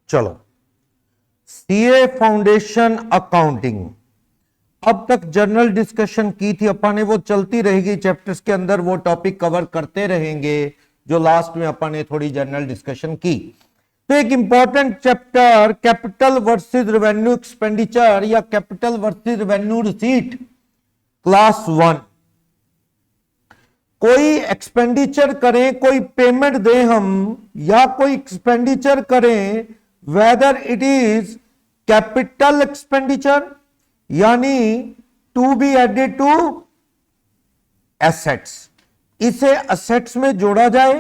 चलो, CA foundation accounting, अब तक जनरल डिस्कशन की थी अपन ने, वो चलती रहेगी चैप्टर्स के अंदर, वो टॉपिक कवर करते रहेंगे जो लास्ट में अपन ने थोड़ी जनरल डिस्कशन की। तो एक important chapter capital versus revenue expenditure या capital versus revenue receipt, class 1। कोई एक्सपेंडिचर करें, कोई पेमेंट दें हम, या कोई एक्सपेंडिचर करें, whether it is capital expenditure यानी to be added to assets, इसे एसेट्स में जोड़ा जाए,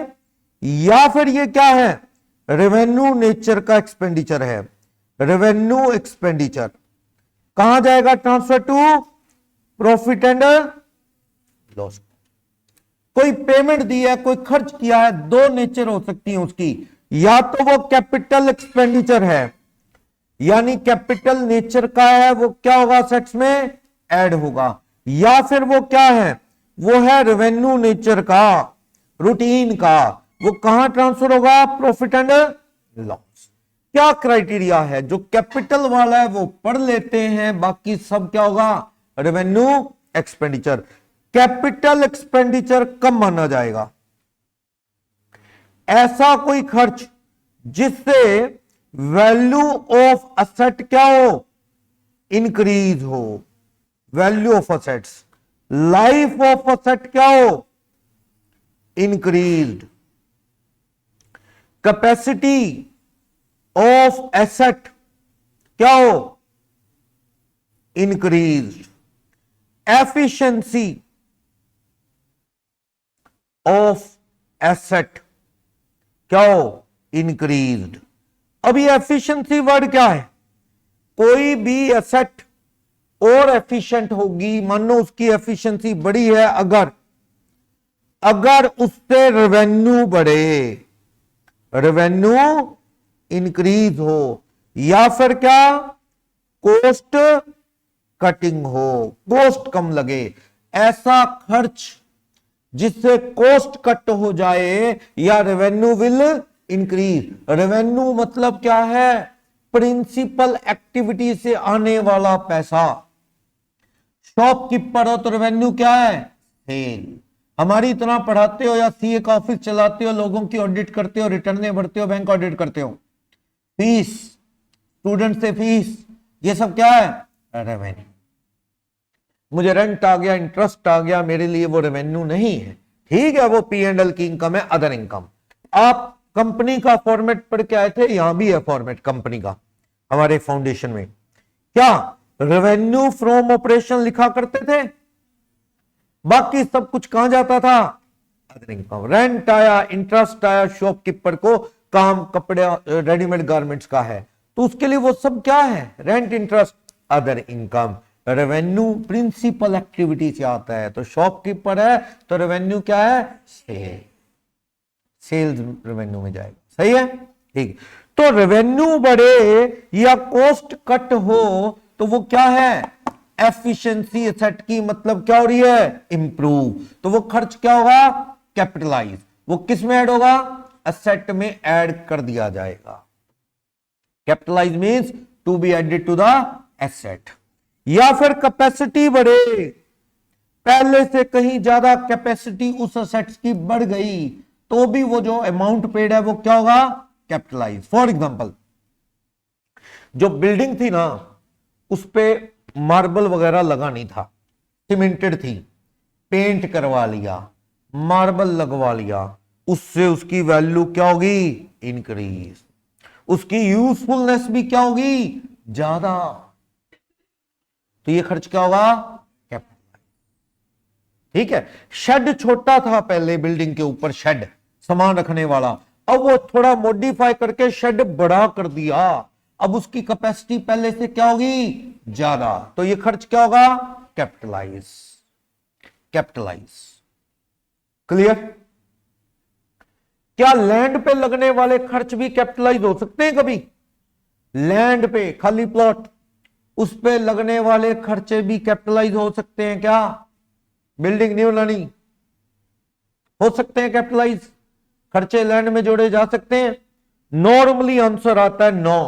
या फिर ये क्या है, रेवेन्यू नेचर का एक्सपेंडिचर है। रेवेन्यू एक्सपेंडिचर कहां जाएगा, transfer to profit and loss. कोई पेमेंट दी है, कोई खर्च किया है, दो नेचर हो सकती है उसकी, या तो वो कैपिटल एक्सपेंडिचर है यानी कैपिटल नेचर का है, वो क्या होगा, एसेट्स में ऐड होगा, या फिर वो क्या है, वो है रेवेन्यू नेचर का, रूटीन का, वो कहां ट्रांसफर होगा, प्रॉफिट एंड लॉस। क्या क्राइटेरिया है, जो कैपिटल वाला है वो पढ़ लेते हैं, बाकी सब क्या होगा, रेवेन्यू एक्सपेंडिचर। कैपिटल एक्सपेंडिचर कब माना जाएगा, ऐसा कोई खर्च जिससे वैल्यू ऑफ असेट क्या हो, इंक्रीज हो, value of assets, life of asset क्या हो, इंक्रीज्ड, कैपेसिटी ऑफ एसेट क्या हो, इंक्रीज्ड, एफिशिएंसी ऑफ एसेट क्या हो, इंक्रीज्ड। अब ये एफिशिएंसी वर्ड क्या है, कोई भी एसेट और एफिशिएंट होगी, मानो उसकी एफिशिएंसी बड़ी है, अगर उससे रेवेन्यू बढ़े, रेवेन्यू इंक्रीज हो, या फिर क्या, कॉस्ट कटिंग हो, कॉस्ट कम लगे, ऐसा खर्च जिससे कॉस्ट कट हो जाए या रेवेन्यू विल इंक्रीज। रेवेन्यू मतलब क्या है, प्रिंसिपल एक्टिविटी से आने वाला पैसा। शॉपकीपर हो तो रेवेन्यू क्या है, सेल। हमारी तरह पढ़ाते हो या सीए का ऑफिस चलाते हो, लोगों की ऑडिट करते हो, रिटर्न भरते हो, बैंक ऑडिट करते हो, फीस, स्टूडेंट से फीस, ये सब क्या है, रेवेन्यू। मुझे रेंट आ गया, इंटरेस्ट आ गया, मेरे लिए वो रेवेन्यू नहीं है, ठीक है, वो P&L की इनकम है, अदर इनकम। आप कंपनी का फॉर्मेट पढ़ के आए थे, यहां भी है फॉर्मेट कंपनी का हमारे फाउंडेशन में, क्या रेवेन्यू फ्रॉम ऑपरेशन लिखा करते थे, बाकी सब कुछ कहां जाता था, अदर इनकम। रेंट आया, इंटरेस्ट आया, शॉपकीपर को काम कपड़े रेडीमेड गारमेंट्स का है, तो उसके लिए वो सब क्या है, rent, interest, other income. Revenue principal activity से आता है, तो शॉपकीपर है तो रेवेन्यू क्या है, सेल, सेल्स रेवेन्यू में जाएगा, सही है, ठीक। तो रेवेन्यू बढ़े या कॉस्ट कट हो तो वो क्या है, एफिशिएंसी एसेट की, मतलब क्या हो रही है, इंप्रूव, तो वो खर्च क्या होगा, कैपिटलाइज, वो किस में ऐड होगा, एसेट में ऐड कर दिया जाएगा। Capitalize means to be added to the asset. या फिर कैपेसिटी बढ़े, पहले से कहीं ज्यादा कैपेसिटी उस एसेट्स की बढ़ गई, तो भी वो जो अमाउंट पेड है वो क्या होगा, कैपिटलाइज। फॉर एग्जांपल, जो बिल्डिंग थी ना, उस पे मार्बल वगैरह लगा नहीं था, सीमेंटेड थी, पेंट करवा लिया, मार्बल लगवा लिया, उससे उसकी वैल्यू क्या होगी, इंक्रीज, उसकी यूजफुलनेस भी क्या होगी, ज्यादा, तो ये खर्च क्या होगा, कैपिटल, ठीक है। शेड छोटा था पहले बिल्डिंग के ऊपर, शेड सामान रखने वाला, अब वो थोड़ा मॉडिफाई करके शेड बड़ा कर दिया, अब उसकी कैपेसिटी पहले से क्या होगी, ज्यादा, तो ये खर्च क्या होगा, कैपिटलाइज, कैपिटलाइज। क्लियर। क्या लैंड पे लगने वाले खर्च भी कैपिटलाइज हो सकते हैं कभी, लैंड पे खाली प्लॉट, उस पे लगने वाले खर्चे भी कैपिटलाइज हो सकते हैं क्या, बिल्डिंग नहीं बनानी, हो सकते हैं कैपिटलाइज, खर्चे लैंड में जोड़े जा सकते हैं। नॉर्मली आंसर आता है 9,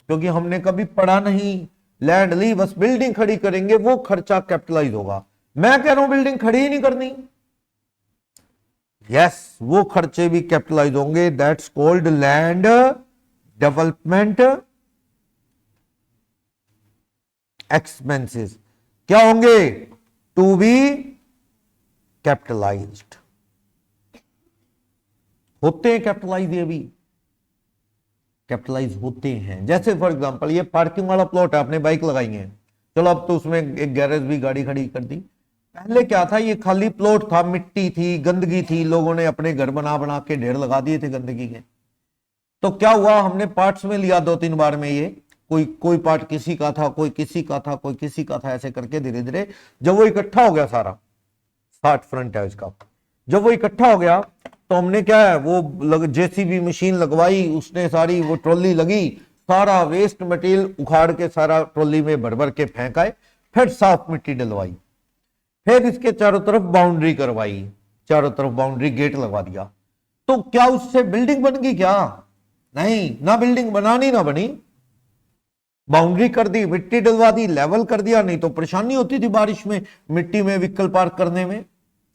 क्योंकि हमने कभी पढ़ा नहीं। लैंड ली, बस बिल्डिंग खड़ी करेंगे, वो खर्चा कैपिटलाइज होगा। मैं कह रहा हूं बिल्डिंग खड़ी ही नहीं करनी, यस, वो खर्चे भी कैपिटलाइज होंगे। That's called land development expenses. क्या होंगे? To be capitalized. होते हैं कैपिटलाइज, ये भी कैपिटलाइज होते हैं। जैसे फॉर एग्जांपल ये पार्किंग वाला प्लॉट है, आपने बाइक लगाई है, चलो अब तो उसमें एक गैरेज भी गाड़ी खड़ी कर दी। पहले क्या था, ये खाली प्लॉट था, मिट्टी थी, गंदगी थी, लोगों ने अपने घर बना बना के ढेर लगा दिए थे गंदगी के। तो क्या हुआ, हमने पार्ट्स में लिया 2-3 बार में, ये कोई पार्ट किसी का था, कोई किसी का था, कोई किसी का था, ऐसे करके धीरे धीरे जब वो इकट्ठा हो गया सारा, 60 फ्रंट है इसका, जब वो इकट्ठा हो गया तो हमने क्या है, वो जेसीबी मशीन लगवाई, उसने सारी वो ट्रॉली लगी, सारा वेस्ट मटेरियल उखाड़ के सारा ट्रॉली में भर भर के फेंक आए, फिर साफ मिट्टी डलवाई, फिर इसके चारों तरफ बाउंड्री करवाई, चारों तरफ बाउंड्री गेट लगवा दिया। तो क्या उससे बिल्डिंग बन गई? क्या नहीं, ना बिल्डिंग बनानी ना बनी, बाउंड्री कर दी, मिट्टी डलवा दी, लेवल कर दिया। नहीं तो परेशानी होती थी बारिश में, मिट्टी में व्हीकल पार्क करने में,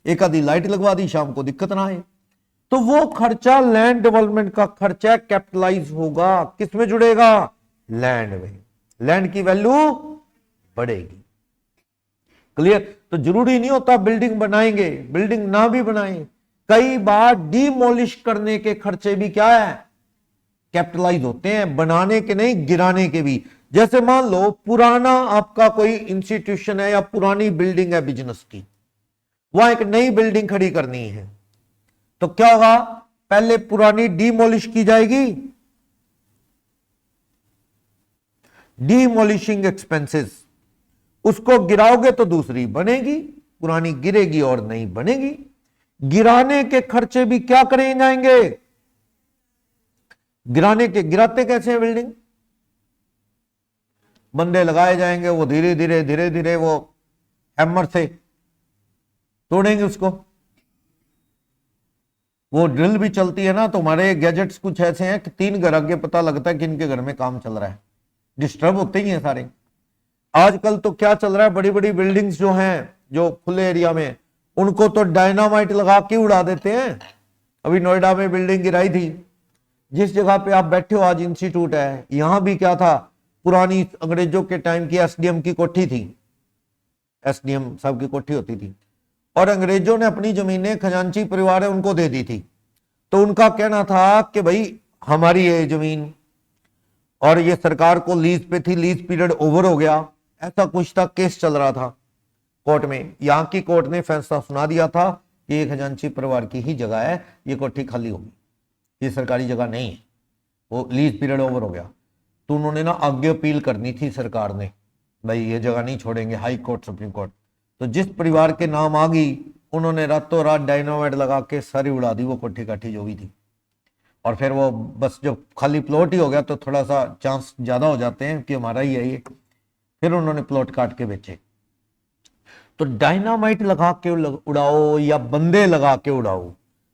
एक आधी लाइट लगवा दी, शाम को दिक्कत ना आए। तो वो खर्चा लैंड डेवलपमेंट का खर्चा कैपिटलाइज होगा, किसमें जुड़ेगा? लैंड में। लैंड की वैल्यू बढ़ेगी। क्लियर? तो जरूरी नहीं होता बिल्डिंग बनाएंगे, बिल्डिंग ना भी बनाएं, कई बार डिमोलिश करने के खर्चे भी क्या है? कैपिटलाइज होते हैं, बनाने के नहीं, गिराने के भी। जैसे मान लो पुराना आपका कोई इंस्टीट्यूशन है या पुरानी बिल्डिंग है बिजनेस की, वहां एक नई बिल्डिंग खड़ी करनी है, तो क्या होगा? पहले पुरानी डिमोलिश की जाएगी, डिमोलिशिंग एक्सपेंसेस। उसको गिराओगे तो दूसरी बनेगी, पुरानी गिरेगी और नई बनेगी। गिराने के खर्चे भी क्या करे जाएंगे? गिराते कैसे हैं बिल्डिंग? बंदे लगाए जाएंगे, वो धीरे धीरे वो हैमर से तोड़ेंगे उसको। वो ड्रिल भी चलती है ना, तो हमारे गैजेट्स कुछ ऐसे हैं कि 3 घर आगे पता लगता है कि इनके घर में काम चल रहा है, डिस्टर्ब होते ही हैं सारे। आजकल तो क्या चल रहा है, बड़ी बड़ी बिल्डिंग्स जो हैं, जो खुले एरिया में, उनको तो डायनामाइट लगा के उड़ा देते हैं। अभी नोएडा में बिल्डिंग गिराई थी, जिस जगह पे आप बैठे हो आज इंस्टीट्यूट है, यहां भी क्या था, पुरानी अंग्रेजों के टाइम की एसडीएम की कोठी थी, एसडीएम साहब की कोठी होती थी, और अंग्रेजों ने अपनी जमीनें खजांची परिवार है उनको दे दी थी। तो उनका कहना था कि भाई हमारी ये जमीन, और ये सरकार को लीज पे थी, लीज पीरियड ओवर हो गया, ऐसा कुछ था, केस चल रहा था कोर्ट में। यहां की कोर्ट ने फैसला सुना दिया था कि ये खजांची परिवार की ही जगह है, ये कोठी खाली होगी, ये सरकारी जगह नहीं है, वो लीज पीरियड ओवर हो गया। तो उन्होंने ना आगे अपील करनी थी सरकार ने, भाई ये जगह नहीं छोड़ेंगे, हाई कोर्ट, सुप्रीम कोर्ट। तो जिस परिवार के नाम आ गई, उन्होंने रातों रात डायनामाइट लगा के सारी उड़ा दी वो कोठी काठी जो भी थी। और फिर वो बस जब खाली प्लॉट ही हो गया तो थोड़ा सा चांस ज्यादा हो जाते हैं कि हमारा ही है ये, फिर उन्होंने प्लॉट काट के बेचे। तो डायनामाइट लगा के उड़ाओ या बंदे लगा के उड़ाओ,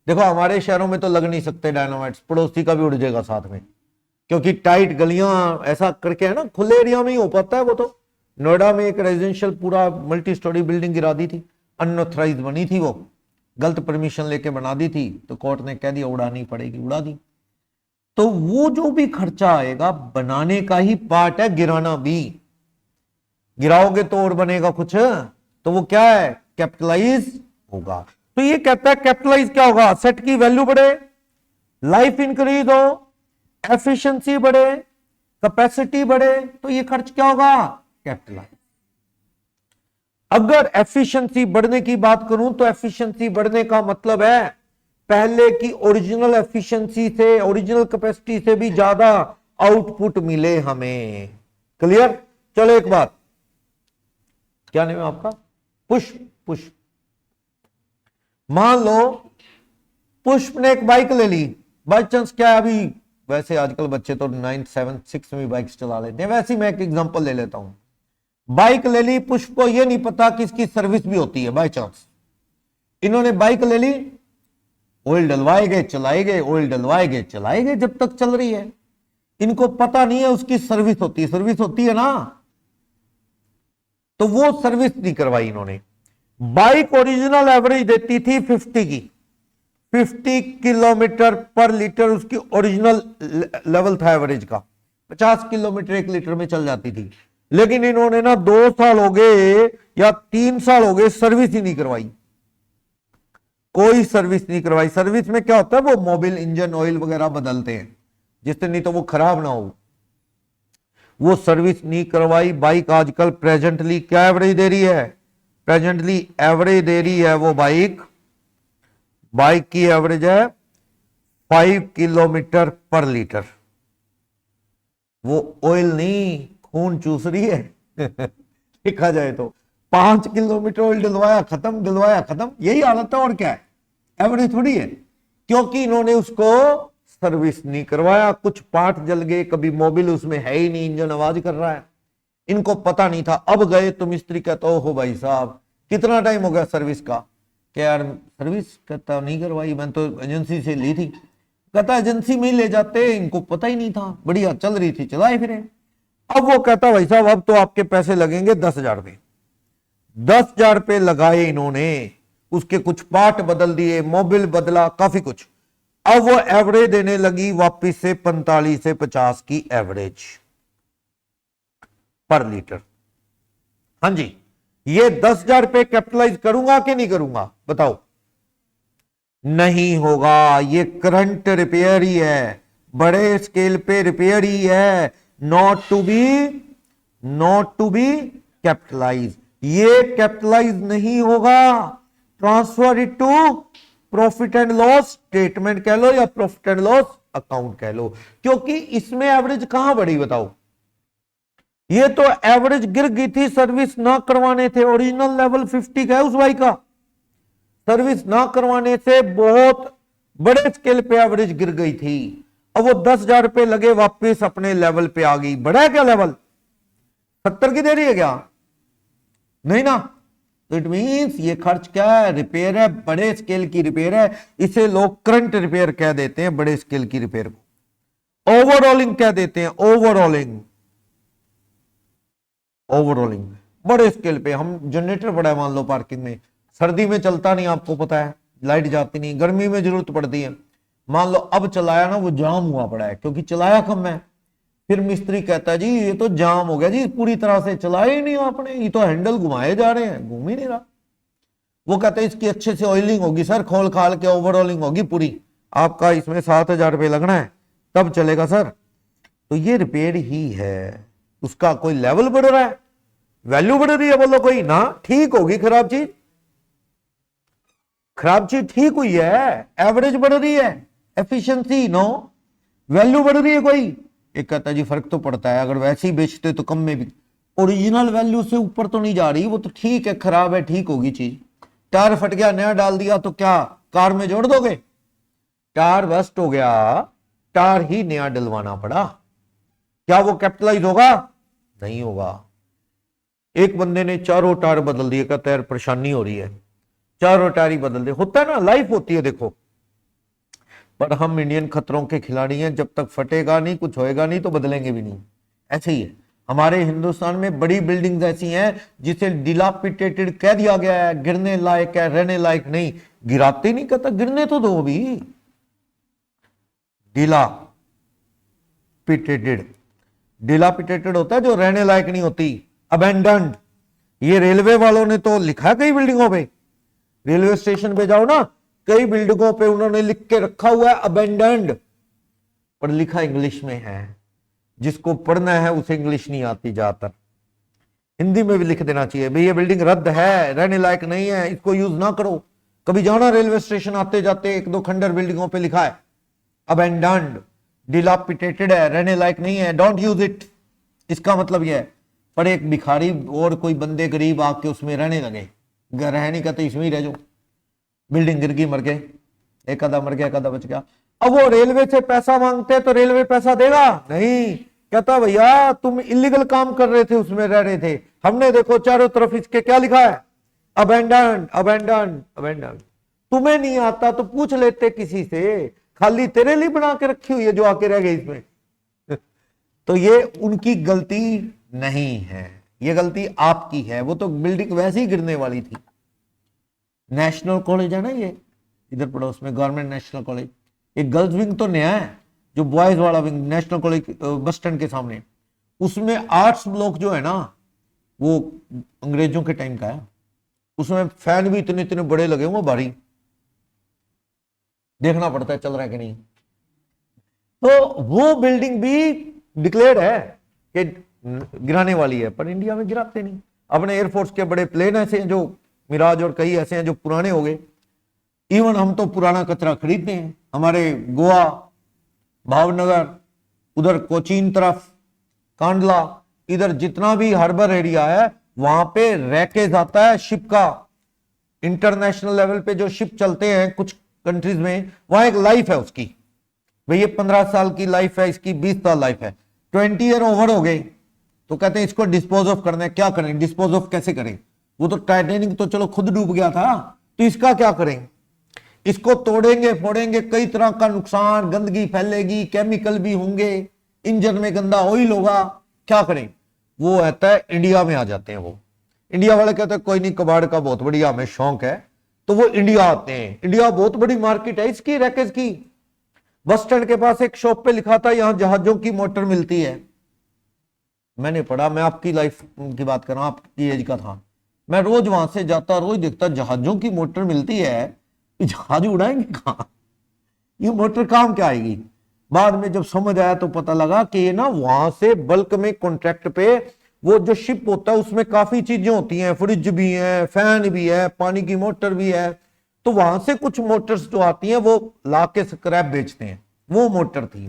देखो हमारे शहरों में तो लग नहीं सकते डायनामाइट, पड़ोसी का भी उड़ जाएगा साथ में, क्योंकि टाइट गलियां ऐसा करके है ना, खुले एरिया में ही हो पाता है वो। तो नोएडा में एक रेजिडेंशियल पूरा मल्टी स्टोरी बिल्डिंग गिरा दी थी, अनऑथराइज्ड बनी थी, वो गलत परमिशन लेके बना दी थी, तो कोर्ट ने कह दिया उड़ानी पड़ेगी, उड़ा दी। तो वो जो भी खर्चा आएगा बनाने का ही पार्ट है, गिराना भी। गिराओगे तो और बनेगा कुछ, तो वो क्या है? कैपिटलाइज होगा। तो ये कहता है कैपिटलाइज क्या होगा? असेट की वैल्यू बढ़े, लाइफ इंक्रीज हो, एफिशिएंसी बढ़े, कैपेसिटी बढ़े, तो ये खर्च क्या होगा? कैपिटलाइज। अगर एफिशिएंसी बढ़ने की बात करूं तो एफिशिएंसी बढ़ने का मतलब है पहले की ओरिजिनल एफिशिएंसी से, ओरिजिनल कैपेसिटी से भी ज्यादा आउटपुट मिले हमें। क्लियर? चलो एक बात, क्या नाम है आपका? पुष्प। पुष्प, मान लो पुष्प ने एक बाइक ले ली, बाई चांस क्या है, अभी वैसे आजकल बच्चे तो 9th 7th 6th में बाइक चला लेते हैं, वैसे ही मैं एक एग्जांपल ले लेता हूं। बाइक ले ली, पुष्प को यह नहीं पता कि इसकी सर्विस भी होती है, बाई चांस इन्होंने बाइक ले ली, ऑयल डलवाएंगे चलाएंगे, ऑयल डलवाएंगे चलाएंगे जब तक चल रही है। इनको पता नहीं है उसकी सर्विस होती है ना, तो वो सर्विस नहीं करवाई इन्होंने। बाइक ओरिजिनल एवरेज देती थी 50 की, 50 किलोमीटर पर लीटर उसकी ओरिजिनल लेवल था एवरेज का। 50 किलोमीटर 1 लीटर में चल जाती थी। लेकिन इन्होंने ना 2 साल हो गए या 3 साल हो गए सर्विस ही नहीं करवाई, कोई सर्विस नहीं करवाई। सर्विस में क्या होता है, वो मोबिल इंजन ऑयल वगैरह बदलते हैं जिससे नहीं तो वो खराब ना हो, वो सर्विस नहीं करवाई। बाइक आजकल प्रेजेंटली क्या एवरेज दे रही है, प्रेजेंटली एवरेज दे रही है वो बाइक की एवरेज है 5 किलोमीटर पर लीटर। वो ऑयल नहीं, खून चूस रही है देखा जाए तो 5 किलोमीटर ऑयल डलवाया खत्म, यही हालत है और क्या है, एवरेज थोड़ी है। क्योंकि इन्होंने उसको सर्विस नहीं करवाया, कुछ पार्ट जल गए, कभी मोबिल उसमें है ही नहीं, इंजन आवाज कर रहा है, इनको पता नहीं था। अब गए तो मिस्त्री कहता हो भाई साहब कितना टाइम हो गया सर्विस का, क्या यार सर्विस, कहता नहीं करवाई, मैंने तो एजेंसी से ली थी। कहता एजेंसी में ही ले जाते, इनको पता ही नहीं था, बढ़िया चल रही थी चलाए फिरे। अब वो कहता भाई साहब अब तो आपके पैसे लगेंगे 10,000 रुपये। 10,000 रुपये लगाए इन्होंने, उसके कुछ पार्ट बदल दिए, मोबिल बदला, काफी कुछ। अब वो एवरेज देने लगी वापिस से 45 से 50 की एवरेज पर लीटर। हाँ जी, ये 10,000 रुपये कैपिटलाइज करूंगा कि नहीं करूंगा बताओ? नहीं होगा, ये करंट रिपेयर ही है, बड़े स्केल पे रिपेयर ही है, नॉट टू बी कैपिटलाइज। ये कैपिटलाइज नहीं होगा, transfer it to profit and loss statement कह लो या प्रॉफिट एंड लॉस अकाउंट कह लो, क्योंकि इसमें एवरेज कहां बढ़ी बताओ? ये तो एवरेज गिर गई थी, सर्विस ना करवाने थे, ओरिजिनल लेवल 50 का है उस बाइक का, सर्विस ना करवाने से बहुत बड़े स्केल पे एवरेज गिर गई थी। अब वो 10,000 रुपये लगे वापस अपने लेवल पे आ गई। बड़ा है क्या लेवल? 70 की दे रही है क्या? नहीं ना। तो इट मींस ये खर्च क्या है, रिपेयर है, बड़े स्केल की रिपेयर है। इसे लोग करंट रिपेयर कह देते हैं, बड़े स्केल की रिपेयर को ओवरऑलिंग कह देते हैं। ओवरऑलिंग बड़े स्केल पे, हम जनरेटर पड़ा है मान लो पार्किंग में, सर्दी में चलता नहीं, आपको पता है लाइट जाती नहीं, गर्मी में जरूरत पड़ती है, मान लो अब चलाया ना, वो जाम हुआ पड़ा है क्योंकि चलाया कम है। फिर मिस्त्री कहता है जी ये तो जाम हो गया जी, पूरी तरह से चलाया ही नहीं आपने, ये तो हैंडल घुमाए जा रहे हैं, घूम ही नहीं रहा। वो कहते हैं इसकी अच्छे से ऑयलिंग होगी सर, खोल खाल के ओवरऑलिंग होगी पूरी, आपका इसमें 7,000 रुपये लगना है तब चलेगा सर। तो ये रिपेयर ही है, उसका कोई लेवल बढ़ रहा है, वैल्यू बढ़ रही है, बोलो कोई ना, ठीक होगी खराब चीज ठीक हुई है, एवरेज बढ़ रही है, एफिशिएंसी नो, वैल्यू बढ़ रही है कोई। एक कहता है जी फर्क तो पड़ता है, अगर वैसे ही बेचते तो कम में भी, ओरिजिनल वैल्यू से ऊपर तो नहीं जा रही, वो तो ठीक है, खराब है, ठीक होगी चीज। टायर फट गया नया डाल दिया तो क्या कार में जोड़ दोगे? टायर बस्ट हो गया, टायर ही नया डलवाना पड़ा, क्या वो कैपिटलाइज होगा? नहीं होगा। एक बंदे ने चारों टायर बदल दिए, कहता है परेशानी हो रही है, चारों टायर ही बदल दे, होता है ना, लाइफ होती है देखो। पर हम इंडियन खतरों के खिलाड़ी हैं, जब तक फटेगा नहीं, कुछ होएगा नहीं तो बदलेंगे भी नहीं, ऐसे ही है। हमारे हिंदुस्तान में बड़ी बिल्डिंग्स ऐसी हैं जिसे डिलापिटेटेड कह दिया गया है, गिरने लायक है, रहने लायक नहीं, गिराते नहीं, कहता गिरने तो दो भी। डिलापिटेटेड होता है जो रहने लायक नहीं होती, अबेंडन्ड। ये रेलवे वालों ने तो लिखा कई बिल्डिंगों पे, रेलवे स्टेशन पे जाओ ना, कई बिल्डिंगों पे उन्होंने लिख के रखा हुआ है अबेंडन्ड, पर लिखा इंग्लिश में है, जिसको पढ़ना है उसे इंग्लिश नहीं आती, ज्यादातर हिंदी में भी लिख देना चाहिए भाई ये बिल्डिंग रद्द है, रहने लायक नहीं है, इसको यूज ना करो। कभी जाना रेलवे स्टेशन आते जाते, 1-2 खंडर बिल्डिंगों पे लिखा है अबेंडन्ड, डिलापिटेटेड है, रहने लायक नहीं है, डोंट यूज इट, इसका मतलब यह है। पर एक भिखारी और कोई बंदे गरीब आके उसमें रहने लगे, रह नहीं कहते इसमें ही रह जाओ, बिल्डिंग गिर गई, मर गए, एक आधा मर गया, एक आधा बच गया। अब वो रेलवे से पैसा मांगते तो रेलवे पैसा देगा नहीं, कहता भैया तुम इलीगल काम कर रहे थे, उसमें रह रहे थे, हमने देखो चारों तरफ इसके क्या लिखा है, अबेंडन्ड अबेंडन्ड अबेंडन्ड। तुम्हें नहीं आता तो पूछ लेते किसी से, खाली तेरे लिए बना के रखी हुई है जो आके रह गई इसमें। तो ये उनकी गलती नहीं है, ये गलती आपकी है। वो तो बिल्डिंग वैसे ही गिरने वाली थी। नेशनल कॉलेज है ना ये, इधर पड़ोस में गवर्नमेंट नेशनल कॉलेज, एक गर्ल्स विंग तो नया है, जो बॉयज वाला wing national college bus stand के सामने, उसमें आर्ट्स ब्लॉक जो है ना वो अंग्रेजों के टाइम का है। उसमें फैन भी इतने इतने बड़े लगे हुए भारी, देखना पड़ता है चल रहा है कि नहीं। तो वो बिल्डिंग भी डिक्लेयर्ड है कि गिराने वाली है, पर इंडिया में गिराते नहीं। अपने एयरफोर्स के बड़े प्लेन ऐसे हैं जो मिराज, और कई ऐसे हैं जो पुराने हो गए। इवन हम तो पुराना कचरा खरीदते हैं। हमारे गोवा, भावनगर, उधर कोचीन तरफ, कांडला, इधर जितना भी हार्बर एरिया है वहां पे रैकेज आता है शिप का। इंटरनेशनल लेवल पे जो शिप चलते हैं कुछ कंट्रीज में, वहां एक लाइफ है उसकी, भाई ये 15 साल की लाइफ है, इसकी 20 साल लाइफ है, 20 ईयर ओवर हो गए तो कहते हैं इसको डिस्पोज ऑफ करना है। क्या करें, डिस्पोज ऑफ कैसे करें? वो तो टाइटैनिक तो चलो खुद डूब गया था, तो इसका क्या करें? इसको तोड़ेंगे फोड़ेंगे, कई तरह का नुकसान, गंदगी फैलेगी, केमिकल भी होंगे, इंजन में गंदा ऑयल होगा, क्या करें? वो आता है इंडिया में आ जाते हैं। वो इंडिया वाले कहते हैं कोई नहीं, कबाड़ का बहुत बढ़िया हमें शौक है, तो वो इंडिया आते हैं। इंडिया बहुत बड़ी मार्केट है इसकी, रैकेज की। बस स्टैंड के पास एक शॉप पे लिखा था यहां जहाजों की मोटर मिलती है। मैंने पढ़ा, मैं आपकी लाइफ की बात कर रहा हूं, आपकी एज का था। मैं रोज वहां से जाता, रोज देखता जहाजों की मोटर मिलती है, जहाज उड़ाएंगे कहां, ये मोटर काम क्या आएगी? बाद में जब समझ आया तो पता लगा कि ये ना वहां से बल्क में कॉन्ट्रैक्ट पे, वो जो शिप होता है उसमें काफी चीजें होती हैं, फ्रिज भी है, फैन भी है, पानी की मोटर भी है, तो वहां से कुछ मोटर्स जो आती हैं वो ला के स्क्रैप बेचते हैं, वो मोटर थी।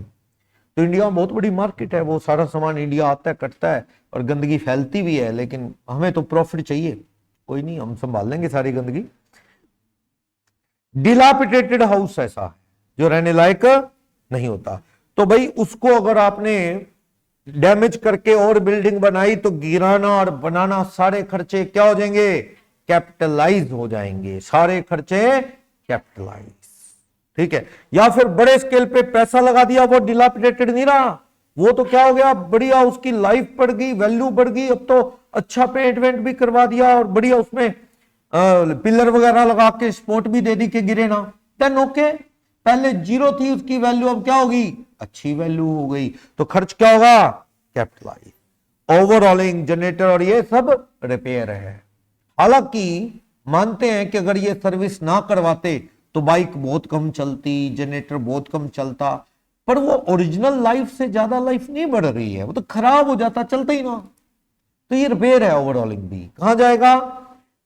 तो इंडिया में बहुत बड़ी मार्केट है, वो सारा सामान इंडिया आता है, कटता है, और गंदगी फैलती भी है, लेकिन हमें तो प्रॉफिट चाहिए। कोई नहीं, हम संभाल लेंगे सारी गंदगी। डिलापिडेटेड हाउस ऐसा है जो रहने लायक नहीं होता, तो भाई उसको अगर आपने डैमेज करके और बिल्डिंग बनाई तो गिराना और बनाना सारे खर्चे क्या हो जाएंगे? कैपिटलाइज हो जाएंगे, सारे खर्चे कैपिटलाइज। ठीक है, या फिर बड़े स्केल पे पैसा लगा दिया, वो डिलापिडेटेड नहीं रहा, वो तो क्या हो गया, बढ़िया उसकी लाइफ बढ़ गई, वैल्यू बढ़ गई, अब तो अच्छा पेंट वेंट भी करवा दिया और बढ़िया उसमें पिलर वगैरह लगा के सपोर्ट भी दे दी कि गिरे ना, देन ओके। पहले जीरो थी उसकी वैल्यू, अब क्या होगी? अच्छी वैल्यू हो गई, तो खर्च क्या होगा? कैपिटलाइज। ओवरऑलिंग, जनरेटर और ये सब रिपेयर है। हालांकि मानते हैं कि अगर ये सर्विस ना करवाते तो बाइक बहुत कम चलती, जनरेटर बहुत कम चलता, पर वो ओरिजिनल लाइफ से ज्यादा लाइफ नहीं बढ़ रही है, वो तो खराब हो जाता, चलता ही ना। तो ये रिपेयर है। ओवरऑलिंग भी कहां जाएगा?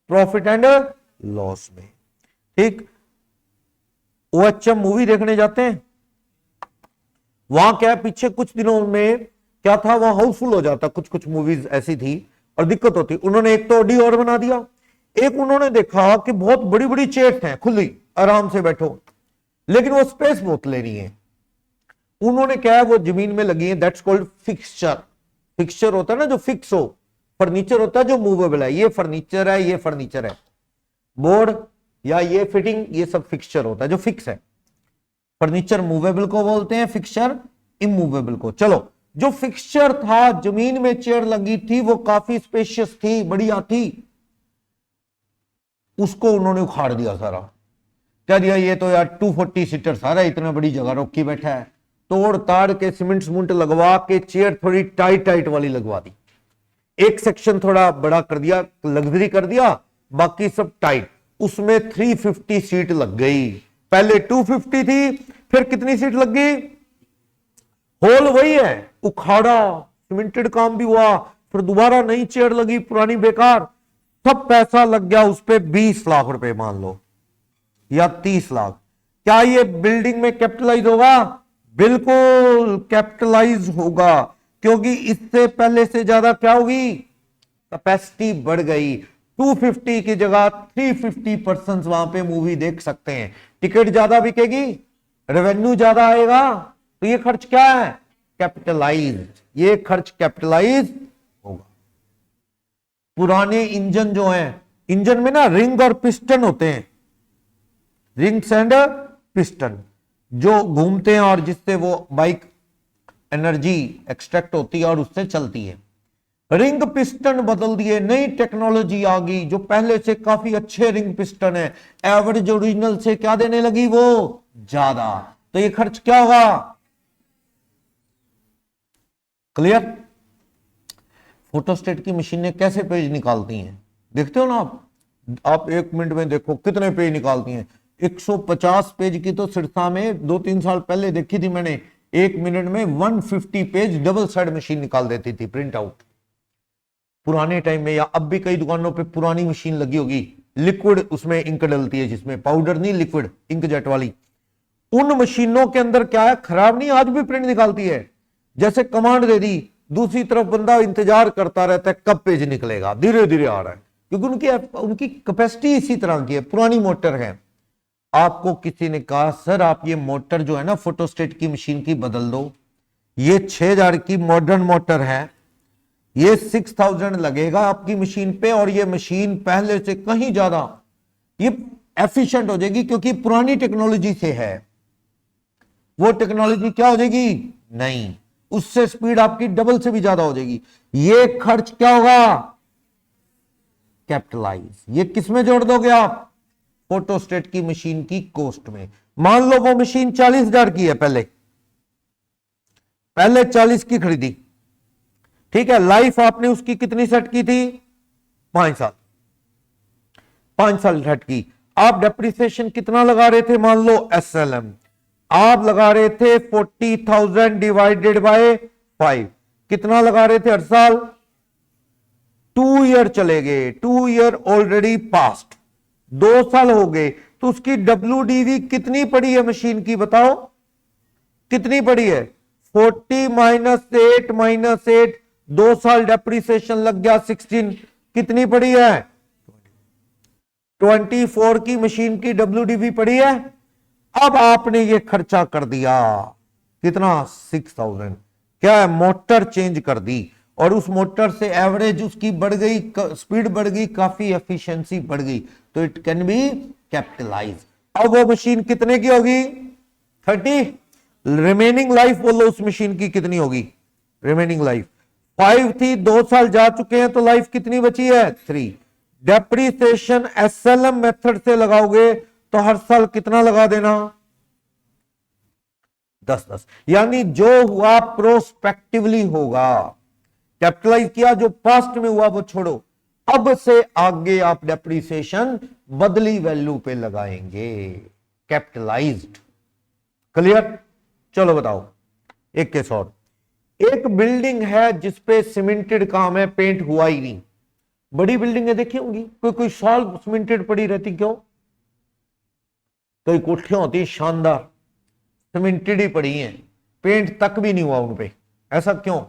प्रॉफिट एंड लॉस में। ठीक, OHM मूवी देखने जाते हैं, वहां क्या है, पीछे कुछ दिनों में क्या था, वहां हाउसफुल हो जाता, कुछ कुछ मूवीज ऐसी थी और दिक्कत होती। उन्होंने एक तो ऑडी और बना दिया, एक उन्होंने देखा कि बहुत बड़ी बड़ी चेयर्स हैं, खुली आराम से बैठो, लेकिन वो स्पेस बहुत ले रही है। उन्होंने क्या है, वो जमीन में लगी है, दैट्स कॉल्ड फिक्सचर। फिक्सचर होता है ना जो फिक्स हो, फर्नीचर होता है जो मूवेबल है, ये फर्नीचर है, ये फर्नीचर है, बोर्ड या ये फिटिंग, ये सब फिक्सचर होता है जो फिक्स है। फर्नीचर मूवेबल को बोलते हैं, फिक्सचर इमूवेबल को। चलो, जो फिक्सचर था, जमीन में चेयर लगी थी, वो काफी स्पेशियस थी, बढ़िया थी, उसको उन्होंने उखाड़ दिया सारा। कह दिया ये तो यार 240 सीटर सारा, इतना बड़ी जगह रोकी बैठा है, तोड़ ताड़ के सीमेंट सीमेंट लगवा के चेयर थोड़ी टाइट टाइट वाली लगवा दी, एक सेक्शन थोड़ा बड़ा कर दिया, लग्जरी कर दिया, बाकी सब टाइट। उसमें 350 सीट लग गई। पहले 250 थी, फिर कितनी सीट लग गई? होल वही है, उखाड़ा, सीमेंटेड काम भी हुआ, फिर दोबारा नई चेयर लगी, पुरानी बेकार, सब पैसा लग गया उस पे 20 लाख रुपए मान लो, या 30 लाख। क्या ये बिल्डिंग में कैपिटलाइज होगा? बिल्कुल कैपिटलाइज होगा, क्योंकि इससे पहले से ज्यादा क्या होगी? कैपेसिटी बढ़ गई। 250 की जगह 350 पर्सन वहां पे मूवी देख सकते हैं, टिकट ज्यादा बिकेगी, रेवेन्यू ज्यादा आएगा, तो ये खर्च क्या है? कैपिटलाइज। ये खर्च कैपिटलाइज होगा। पुराने इंजन जो हैं, इंजन में ना रिंग और पिस्टन होते हैं, रिंग्स एंड पिस्टन जो घूमते हैं और जिससे वो बाइक एनर्जी एक्सट्रैक्ट होती है और उससे चलती है। रिंग पिस्टन बदल दिए, नई टेक्नोलॉजी आ गई जो पहले से काफी अच्छे रिंग पिस्टन है, एवरेज ओरिजिनल से क्या देने लगी वो ज्यादा, तो ये खर्च क्या होगा? क्लियर? फोटोस्टेट की मशीनें कैसे पेज निकालती हैं देखते हो ना आप 1 मिनट में देखो कितने पेज निकालती हैं। 150 पेज की तो सिरसा में 2-3 साल पहले देखी थी मैंने, 1 मिनट में 150 पेज डबल साइड मशीन निकाल देती थी प्रिंट आउट पुराने टाइम में, या अब भी कई दुकानों पे पुरानी मशीन लगी होगी, लिक्विड उसमें इंक डलती है, जिसमें पाउडर नहीं, लिक्विड इंक जेट वाली। उन मशीनों के अंदर क्या है, खराब नहीं, आज भी प्रिंट निकालती है। जैसे कमांड दे दी, दूसरी तरफ बंदा इंतजार करता रहता है कब पेज निकलेगा, धीरे धीरे आ रहा है, क्योंकि उनकी कैपेसिटी इसी तरह की है, पुरानी मोटर है। आपको किसी ने कहा सर आप ये मोटर जो है ना फोटोस्टेट की मशीन की बदल दो, ये 6000 की मॉडर्न मोटर है, ये 6000 लगेगा आपकी मशीन पे, और ये मशीन पहले से कहीं ज्यादा ये एफिशिएंट हो जाएगी, क्योंकि पुरानी टेक्नोलॉजी से है। वो टेक्नोलॉजी क्या हो जाएगी? नहीं, उससे स्पीड आपकी डबल से भी ज्यादा हो जाएगी। ये खर्च क्या होगा? कैपिटलाइज। ये किसमें जोड़ दोगे आप? फोटोस्टेट की मशीन की कॉस्ट में। मान लो वो मशीन 40,000 की है, पहले 40 की खरीदी, ठीक है, लाइफ आपने उसकी कितनी सेट की थी? 5 साल, 5 साल सेट की। आप डेप्रिसिएशन कितना लगा रहे थे? मान लो SLM आप लगा रहे थे 40,000 डिवाइडेड बाय 5, कितना लगा रहे थे हर साल? 2 ईयर चले गए, 2 ईयर ऑलरेडी पास्ट, 2 साल हो गए, तो उसकी WDV कितनी पड़ी है मशीन की? बताओ कितनी पड़ी है? 40 - 8 2 साल डेप्रिसिएशन लग गया 16, कितनी पड़ी है? 24 की मशीन की WDV पड़ी है। अब आपने ये खर्चा कर दिया कितना? 6000। क्या है? मोटर चेंज कर दी, और उस मोटर से एवरेज उसकी बढ़ गई, स्पीड बढ़ गई, काफी एफिशिएंसी बढ़ गई, तो इट कैन बी कैपिटलाइज। अब वो मशीन कितने की होगी? 30। रिमेनिंग लाइफ बोलो उस मशीन की कितनी होगी? रिमेनिंग लाइफ 5 थी, 2 साल जा चुके हैं, तो लाइफ कितनी बची है? 3। डेप्रिसिएशन SLM मेथड से लगाओगे तो हर साल कितना लगा देना? 10, यानी जो हुआ प्रोस्पेक्टिवली होगा। कैपिटलाइज किया, जो पास्ट में हुआ वो छोड़ो, अब से आगे आप डेप्रिसिएशन बदली वैल्यू पे लगाएंगे, कैपिटलाइज्ड। क्लियर? चलो बताओ एक केस और। एक बिल्डिंग है जिसपे सीमेंटेड काम है, पेंट हुआ ही नहीं। बड़ी बिल्डिंग है देखी होंगी, कोई साल सीमेंटेड पड़ी रहती, क्यों? कई कोठियां होती शानदार, सीमेंटेड ही पड़ी हैं, पेंट तक भी नहीं हुआ उनपे, ऐसा क्यों?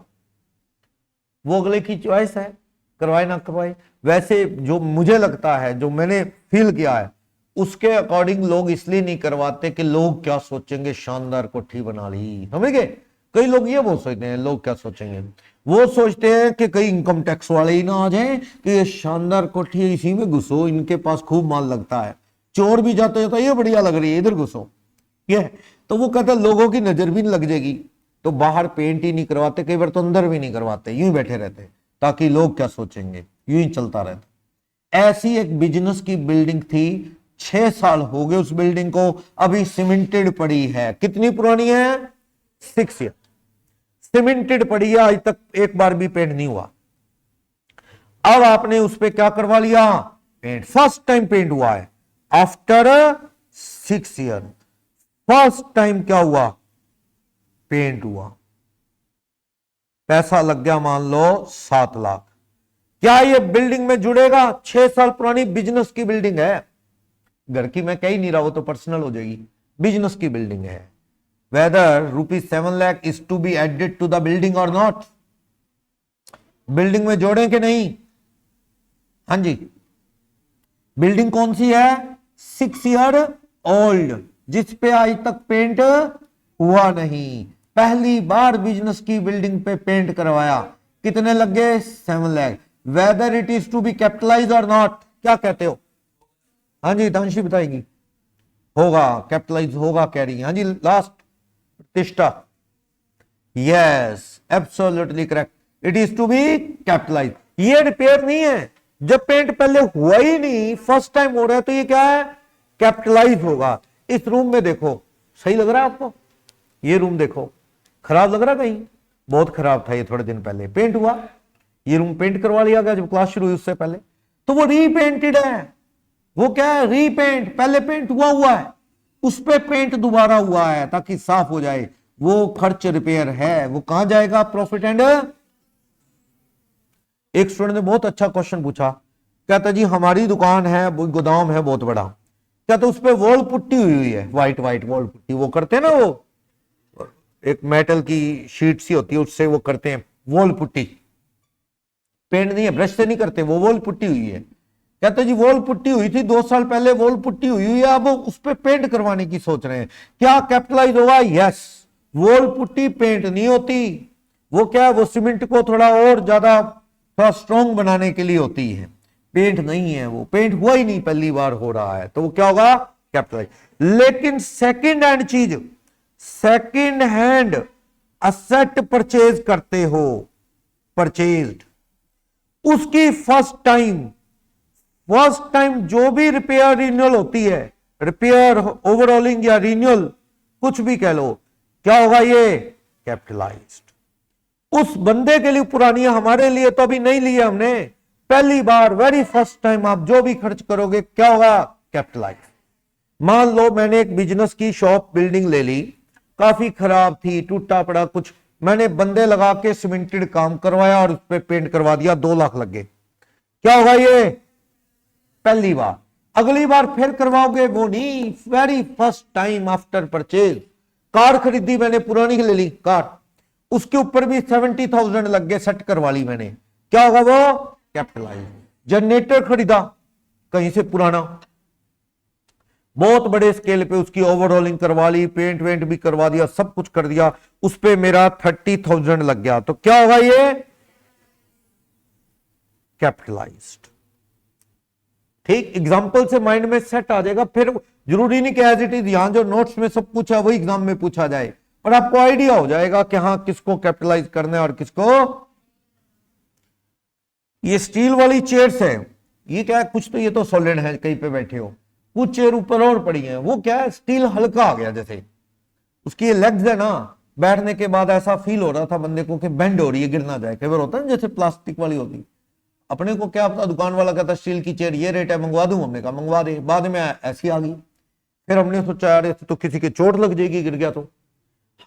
वो अगले की चॉइस है, करवाए ना करवाए। वैसे जो मुझे लगता है, जो मैंने फील किया है, उसके अकॉर्डिंग लोग इसलिए नहीं करवाते कि लोग क्या सोचेंगे, शानदार कोठी बना ली, समझ गए? कई लोग ये बहुत सोचते हैं लोग क्या सोचेंगे, वो सोचते हैं कि कई इनकम टैक्स वाले ही ना आ जाएं कि ये शानदार कोठी है इसी में घुसो, इनके पास खूब माल लगता है, चोर भी जाते हैं तो ये बढ़िया लग रही है इधर घुसो, ये तो वो कहते हैं लोगों की नजर भी नहीं लग जाएगी, तो बाहर पेंट ही नहीं करवाते, कई बार तो अंदर भी नहीं करवाते, यूं ही बैठे रहते ताकि लोग क्या सोचेंगे, यूं ही चलता रहता। ऐसी एक बिजनेस की बिल्डिंग थी, 6 साल हो गए उस बिल्डिंग को, अभी सीमेंटेड पड़ी है। कितनी पुरानी है? 6 ईयर सीमेंटेड पड़ी है, आज तक एक बार भी पेंट नहीं हुआ। अब आपने उस पर क्या करवा लिया? पेंट। फर्स्ट टाइम पेंट हुआ है आफ्टर 6 ईयर, फर्स्ट टाइम क्या हुआ? पेंट हुआ। पैसा लग गया मान लो 7 लाख। क्या ये बिल्डिंग में जुड़ेगा? 6 साल पुरानी बिजनेस की बिल्डिंग है, घर की मैं कह ही नहीं रहा, वो तो पर्सनल हो जाएगी, बिजनेस की बिल्डिंग है। Whether ₹7 lakh is to be added to the building और नॉट? बिल्डिंग में जोड़ें कि नहीं? हाँ जी। बिल्डिंग कौन सी है? 6 ईयर ओल्ड, जिसपे आज तक पेंट हुआ नहीं, पहली बार बिजनेस की बिल्डिंग पे पेंट करवाया। कितने लग गए? 7 lakh. Whether it is to be capitalize और नॉट? क्या कहते हो? हाँ जी, दांशी बताएगी। होगा, कैपिटलाइज होगा कह रही है। हाँ जी last Pratishtha, yes absolutely correct, it is to be capitalize. ये रिपेयर नहीं है, जब पेंट पहले हुआ ही नहीं, फर्स्ट टाइम हो रहा है, तो ये क्या है, कैपिटलाइज होगा। इस रूम में देखो, सही लग रहा है आपको? ये रूम देखो, खराब लग रहा है कहीं? बहुत खराब था ये, थोड़े दिन पहले पेंट हुआ, ये रूम पेंट करवा लिया गया जब क्लास शुरू हुई उससे पहले, तो वो रीपेंटेड है। वो क्या है, रीपेंट, पहले पेंट हुआ है, उस पे पेंट दोबारा हुआ है ताकि साफ हो जाए। वो खर्च रिपेयर है, वो कहां जाएगा, प्रॉफिट एंड। एक स्टूडेंट ने बहुत अच्छा क्वेश्चन पूछा, कहता जी हमारी दुकान है, गोदाम है बहुत बड़ा, कहता उस पे वॉल पुट्टी हुई है, व्हाइट व्हाइट वॉल पुट्टी, वो करते हैं ना, वो एक मेटल की शीट सी होती है, उससे वो करते हैं वॉल पुट्टी, पेंट नहीं है, ब्रश से नहीं करते, वो वॉल पुट्टी हुई है। कहते जी वॉल पुट्टी हुई थी 2 साल पहले, वॉल पुट्टी हुई है, अब उस पे पेंट करवाने की सोच रहे हैं, क्या कैपिटलाइज होगा? यस। वॉल पुट्टी पेंट नहीं होती, वो क्या है, वो सीमेंट को थोड़ा और ज्यादा थोड़ा स्ट्रॉन्ग बनाने के लिए होती है, पेंट नहीं है, वो पेंट हुआ ही नहीं, पहली बार हो रहा है, तो वो क्या होगा, कैपिटलाइज। लेकिन सेकंड हैंड चीज, सेकंड हैंड असेट परचेज करते हो, परचेज्ड, उसकी फर्स्ट टाइम जो भी रिपेयर रिन्यूअल होती है, रिपेयर ओवरऑलिंग या रिन्यूअल कुछ भी कह लो, क्या होगा, ये कैपिटलाइज्ड। उस बंदे के लिए पुरानी है, हमारे लिए तो अभी नहीं लिया हमने, पहली बार वेरी फर्स्ट टाइम आप जो भी खर्च करोगे क्या होगा, कैपिटलाइज। मान लो मैंने एक बिजनेस की शॉप बिल्डिंग ले ली, काफी खराब थी, टूटा पड़ा कुछ, मैंने बंदे लगा के सीमेंटेड काम करवाया और उस पर पेंट करवा दिया, 2 लाख लग गए, क्या होगा, ये पहली बार। अगली बार फिर करवाओगे, वो नहीं, very first time after purchase. Car खरीदी मैंने, पुरानी ले ली कार, उसके ऊपर भी 70,000 लग गए, सेट करवा ली मैंने, क्या होगा, वो कैपिटलाइज। जनरेटर खरीदा कहीं से पुराना, बहुत बड़े स्केल पे उसकी ओवरऑलिंग करवा ली, पेंट वेंट भी करवा दिया, सब कुछ कर दिया, उस पे मेरा 30,000 लग गया, तो क्या होगा, ये कैपिटलाइज्ड। ठीक, एग्जाम्पल से माइंड में सेट आ जाएगा, फिर जरूरी नहीं कि एज इट इज यहां जो नोट्स में सब पूछा वही एग्जाम में पूछा जाए, पर आपको आइडिया हो जाएगा कि हाँ किसको कैपिटलाइज करना है और किसको। ये स्टील वाली चेयर्स है, ये क्या है, कुछ तो ये तो सॉलिड है, कहीं पे बैठे हो, कुछ चेयर ऊपर और पड़ी है, वो क्या है, स्टील हल्का आ गया, जैसे उसकी ये लेग्स है ना, बैठने के बाद ऐसा फील हो रहा था बंदे को कि बेंड हो रही है, गिर ना जाए, कई बार होता है जैसे प्लास्टिक वाली होती, अपने को क्या पता, दुकान वाला कहता स्टील की चेयर ये रेट है, मंगवा दूं, हमने कहा मंगवा दे, बाद में ऐसी आ गई, फिर हमने सोचा यार तो किसी के चोट लग जाएगी गिर गया तो,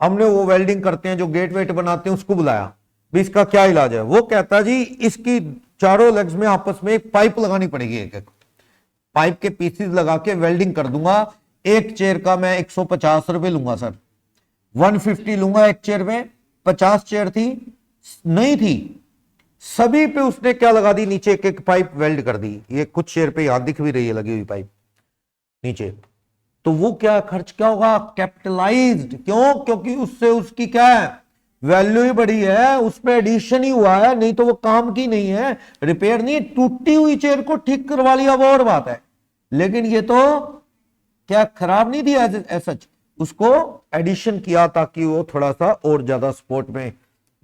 हमने वो वेल्डिंग करते हैं जो गेट वेट बनाते हैं उसको बुलाया, भी इसका क्या इलाज है, वो कहता जी इसकी चारों लेग्स में आपस में एक पाइप लगानी पड़ेगी, एक एक पाइप के पीसेस लगा के वेल्डिंग कर दूंगा, एक चेयर का मैं 150 रुपए लूंगा सर, 150 लूंगा एक चेयर में, 50 चेयर थी नहीं थी, सभी पे उसने क्या लगा दी, नीचे एक एक पाइप वेल्ड कर दी, ये कुछ चेयर पे यहां दिख भी रही है लगी हुई पाइप नीचे, तो वो क्या खर्च क्या होगा, कैपिटलाइज्ड। क्यों, क्योंकि उससे उसकी क्या है, वैल्यू ही बढ़ी है, उस पर एडिशन ही हुआ है, नहीं तो वो काम की नहीं है, रिपेयर नहीं, टूटी हुई चेयर को ठीक करवा लिया वो और बात है, लेकिन ये तो क्या खराब नहीं थी एज सच, उसको एडिशन किया ताकि वो थोड़ा सा और ज्यादा स्पोर्ट में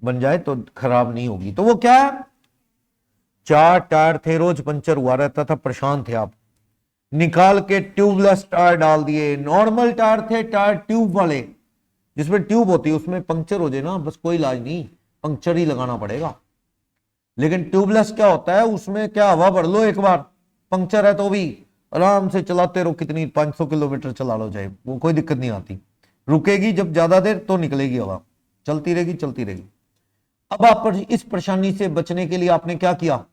बन जाए तो खराब नहीं होगी। तो वो क्या, 4 टायर थे, रोज पंचर हुआ रहता था, परेशान थे आप, निकाल के ट्यूबलेस टायर डाल दिए, नॉर्मल टायर थे, टायर ट्यूब वाले जिसमें ट्यूब होती है, उसमें पंक्चर हो जाए ना बस कोई इलाज नहीं, पंक्चर ही लगाना पड़ेगा, लेकिन ट्यूबलेस क्या होता है, उसमें क्या हवा भर लो एक बार, पंक्चर है तो भी आराम से चलाते रहो, कितनी 500 किलोमीटर चला लो चाहे, वो कोई दिक्कत नहीं आती, रुकेगी जब ज्यादा देर तो निकलेगी हवा, चलती रहेगी चलती रहेगी। अब आप इस परेशानी से बचने के लिए आपने क्या किया,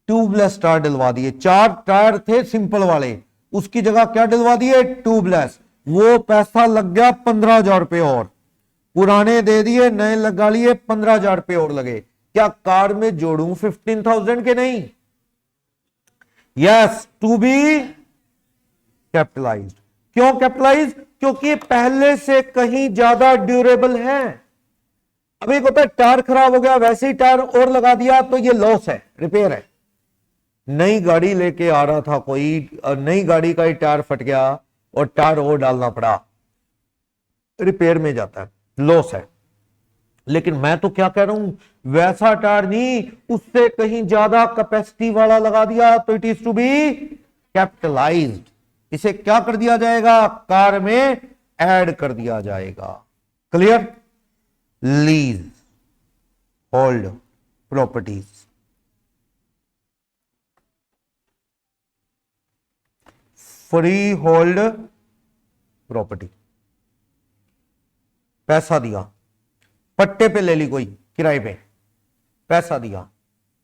ट्यूबलेस टायर डलवा दिए, 4 टायर थे सिंपल वाले, उसकी जगह क्या डलवा दिए, ट्यूबलेस, वो पैसा लग गया 15,000 रुपए और, पुराने दे दिए, नए लगा लिए, 15,000 रुपए और लगे, क्या कार में जोड़ू 15,000 के नहीं, यस टू बी कैपिटलाइज्ड। क्यों कैपिटलाइज, क्योंकि पहले से कहीं ज्यादा ड्यूरेबल है। अब एक होता है टायर खराब हो गया, वैसे ही टायर और लगा दिया तो ये लॉस है, रिपेयर है। नई गाड़ी लेके आ रहा था कोई, नई गाड़ी का ही टायर फट गया, और टायर और डालना पड़ा, रिपेयर में जाता है, लॉस है। लेकिन मैं तो क्या कह रहा हूं, वैसा टायर नहीं, उससे कहीं ज्यादा कैपेसिटी वाला लगा दिया तो it is to be capitalized. इसे क्या कर दिया जाएगा, कार में ऐड कर दिया जाएगा। Clear. Lease hold properties, free hold property, पैसा दिया, पट्टे पे ले ली कोई किराए पे, पैसा दिया।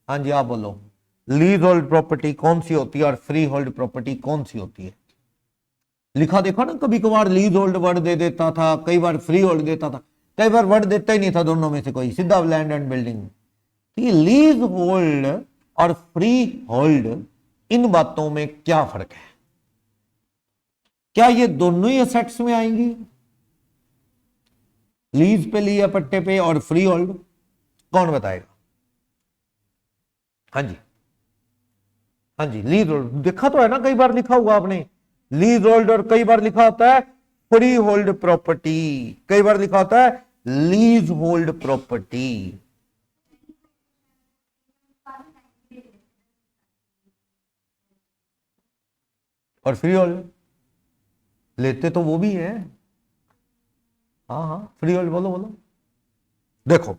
हाँ जी आप बोलो, लीज होल्ड प्रॉपर्टी कौन सी होती है और फ्री होल्ड प्रॉपर्टी कौन सी होती है? लिखा देखा ना, कभी कभार लीज होल्ड वर्ड दे देता था, कई बार फ्री होल्ड देता था, कई बार वर्ड देता ही नहीं था, दोनों में से कोई, सीधा लैंड एंड बिल्डिंग। तो ये लीज होल्ड और फ्री होल्ड, इन बातों में क्या फर्क है? क्या ये दोनों ही असेट्स में आएंगी? लीज पे लिया पट्टे पे और फ्री होल्ड, कौन बताएगा? हाँ जी, हाँ जी, लीज होल्ड देखा तो है ना, कई बार लिखा हुआ आपने लीज होल्ड, और कई बार लिखा होता है फ्री होल्ड प्रॉपर्टी, कई बार लिखा होता है लीज होल्ड प्रॉपर्टी। और फ्री होल्ड लेते तो वो भी है। हाँ हाँ, फ्री होल्ड बोलो बोलो। देखो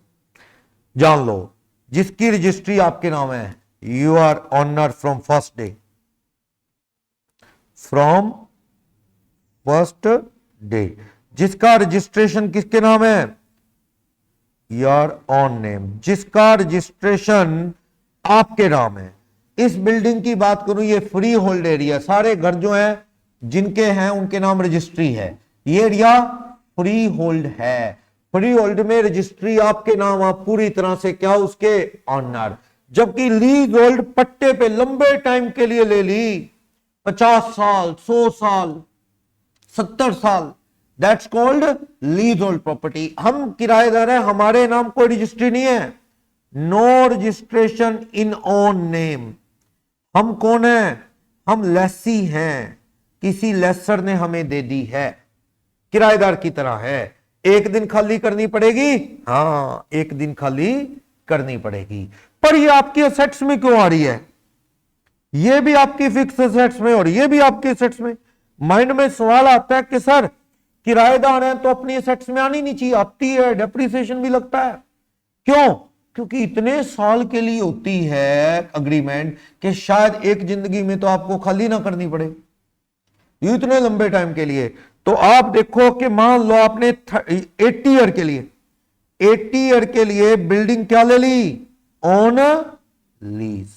जान लो, जिसकी रजिस्ट्री आपके नाम है, you are owner from first day, from first day. जिसका रजिस्ट्रेशन किसके नाम है, योर ऑन नेम, जिसका रजिस्ट्रेशन आपके नाम है। इस बिल्डिंग की बात करूं, ये फ्री होल्ड एरिया, सारे घर जो हैं जिनके हैं उनके नाम रजिस्ट्री है, ये एरिया फ्री होल्ड है। फ्री होल्ड में रजिस्ट्री आपके नाम, आप पूरी तरह से क्या, उसके ऑनर। जबकि लीज होल्ड पट्टे पे लंबे टाइम के लिए ले ली, 50 साल, 100 साल, 70 साल, that's called leasehold property. हम किराएदार हैं, हमारे नाम कोई रजिस्ट्री नहीं है, no registration in own name. हम कौन है, हम लेसी हैं, किसी लेसर ने हमें दे दी है, किराएदार की तरह है। एक दिन खाली करनी पड़ेगी, हाँ एक दिन खाली करनी पड़ेगी। पर ये आपकी असेट्स में क्यों आ रही है? ये भी आपकी फिक्स असेट्स में और ये भी आपके असेट्स में। माइंड में सवाल आता है कि सर किराएदार हैं तो अपनी असेट्स में आनी नहीं चाहिए, आती है, डेप्रिसिएशन भी लगता है। क्यों? क्योंकि इतने साल के लिए होती है अग्रीमेंट कि शायद एक जिंदगी में तो आपको खाली ना करनी पड़े, ये इतने लंबे टाइम के लिए। तो आप देखो कि मान लो आपने 80 ईयर के लिए, 80 ईयर के लिए बिल्डिंग क्या ले ली, ऑन लीज।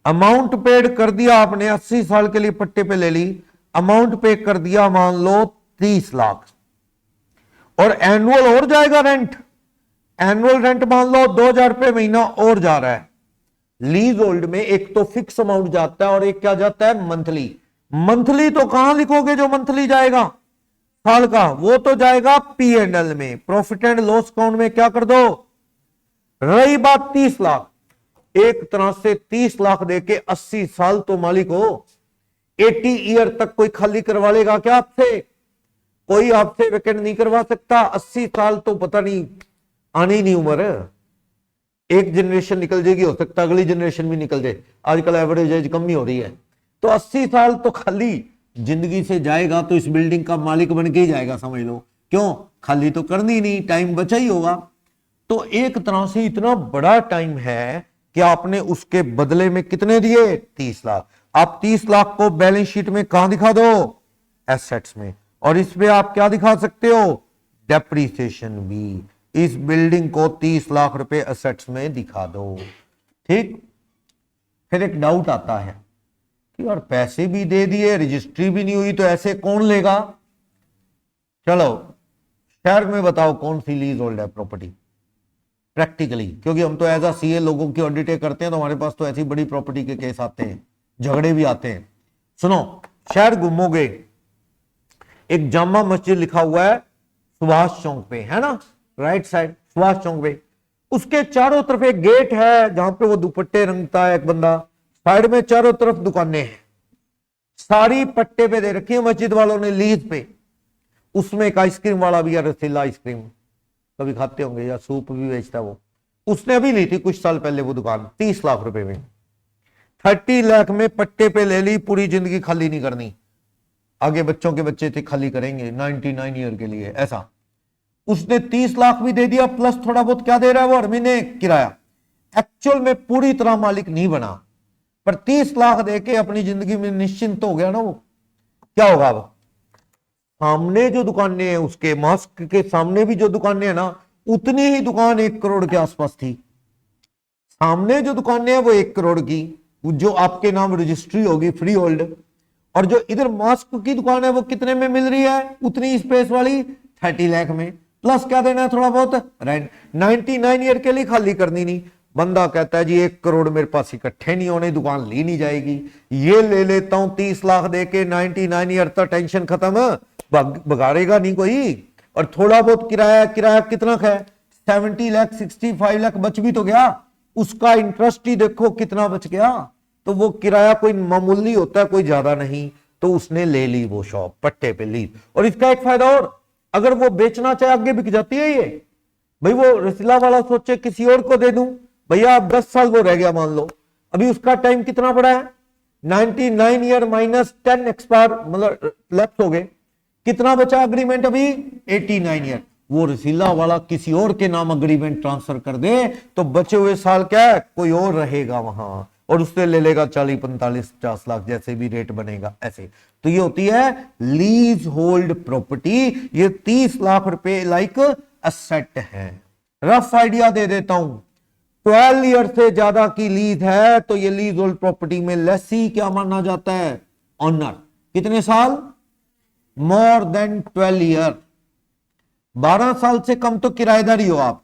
अमाउंट पेड कर दिया आपने, 80 साल के लिए पट्टे पे ले ली, अमाउंट पे कर दिया मान लो 30 लाख, और एनुअल और जाएगा रेंट, एनुअल रेंट मान लो 2000 रुपए महीना और जा रहा है। लीज होल्ड में एक तो फिक्स अमाउंट जाता है और एक क्या जाता है, मंथली। मंथली तो कहां लिखोगे जो मंथली जाएगा साल का, वो तो जाएगा P&L में, प्रॉफिट एंड लॉस अकाउंट में क्या कर दो। रही बात 30 लाख, एक तरह से 30 लाख देके 80 साल तो मालिक हो। 80 ईयर तक कोई खाली करवा लेगा क्या आपसे? कोई आपसे वेकेंट नहीं करवा सकता। 80 साल तो पता नहीं, आनी नहीं उम्र, एक जनरेशन निकल जाएगी, हो सकता अगली जनरेशन भी निकल जाए, आजकल एवरेज एज कम ही हो रही है। तो 80 साल तो खाली जिंदगी से जाएगा, तो इस बिल्डिंग का मालिक बन के ही जाएगा, समझ लो। क्यों? खाली तो करनी नहीं, टाइम बचा ही होगा। तो एक तरह से इतना बड़ा टाइम है कि आपने उसके बदले में कितने दिए, 30 लाख। आप 30 लाख को बैलेंस शीट में कहां दिखा दो, एसेट्स में, और इसमें आप क्या दिखा सकते हो, डेप्रिसिएशन भी। इस बिल्डिंग को 30 लाख रुपए एसेट्स में दिखा दो। ठीक। फिर एक डाउट आता है कि यार पैसे भी दे दिए, रजिस्ट्री भी नहीं हुई, तो ऐसे कौन लेगा? चलो शहर में बताओ कौन सी लीज होल्ड है प्रॉपर्टी प्रैक्टिकली, क्योंकि हम तो एज अ सीए लोगों की ऑडिट करते हैं, तो हमारे पास तो ऐसी बड़ी प्रॉपर्टी के केस आते हैं, झगड़े भी आते हैं। सुनो, शहर घूमोगे, एक जामा मस्जिद लिखा हुआ है सुभाष चौक पे, है ना, राइट साइड सुभाष चौक पे, उसके चारों तरफ एक गेट है जहां पे वो दुपट्टे रंगता है एक बंदा, साइड में चारों तरफ दुकानें हैं। सारी पट्टे पे दे रखी है मस्जिद वालों ने लीज पे। उसमें एक आइसक्रीम वाला भी है, रसीला आइसक्रीम, कभी खाते होंगे, या सूप भी बेचता है वो। उसने अभी ली थी कुछ साल पहले वो दुकान 30 लाख रुपए में। 30 लाख में पट्टे पे ले ली, पूरी जिंदगी खाली नहीं करनी, आगे बच्चों के बच्चे थे खाली करेंगे 99 ईयर के लिए, ऐसा। उसने 30 लाख भी दे दिया, प्लस थोड़ा बहुत क्या दे रहा है वो हर महीने किराया। एक्चुअल में पूरी तरह मालिक नहीं बना, पर 30 लाख देके अपनी जिंदगी में निश्चिंत हो गया ना वो। क्या होगा अब? सामने जो दुकानें हैं, उसके मॉस्क के सामने भी जो दुकानें हैं ना, उतनी ही दुकान 1 करोड़ के आसपास थी। सामने जो दुकानें हैं वो 1 करोड़ की, जो आपके नाम रजिस्ट्री होगी फ्री होल्ड, और जो इधर मॉस्क की दुकान है वो कितने में मिल रही है, उतनी स्पेस वाली 30 लाख में, प्लस क्या देना है थोड़ा बहुत रेंट। 99 ईयर के लिए खाली करनी नहीं। बंदा कहता है जी 1 करोड़ मेरे पास इकट्ठे नहीं होने, दुकान ली नहीं जाएगी, ये ले लेता हूं 30 लाख देके, 99 ईयर तक टेंशन खत्म, बगाड़ेगा नहीं कोई। और थोड़ा बहुत किराया, किराया कितना है 70 लाख 65 लाख बच भी तो गया, उसका इंटरेस्ट ही देखो कितना बच गया। तो वो किराया कोई मामूली होता है, कोई ज्यादा नहीं, तो उसने ले ली वो शॉप पट्टे पे ली। और इसका एक फायदा और, अगर वो बेचना चाहे आगे बिक जाती है ये। भाई वो रसीला वाला सोचे किसी और को दे दूं, भैया अब 10 साल वो रह गया मान लो, अभी उसका टाइम कितना पड़ा है 99 ईयर माइनस 10 एक्सपायर, मतलब लैप्स हो गए, कितना बचा अग्रीमेंट अभी 89 ईयर। वो रसीला वाला किसी और के नाम अग्रीमेंट ट्रांसफर कर दे तो बचे हुए साल क्या है, कोई और रहेगा वहां, और उससे ले लेगा 40 45 50 लाख, जैसे भी रेट बनेगा ऐसे। तो ये होती है लीज होल्ड प्रॉपर्टी। ये 30 लाख रुपए लाइक असेट है। रफ आइडिया दे देता हूं, 12 ईयर से ज्यादा की लीज है तो ये लीज होल्ड प्रॉपर्टी में लेसी क्या माना जाता है, ऑनर। कितने साल, मोर देन 12 ईयर। 12 साल से कम तो किराएदारी हो आप,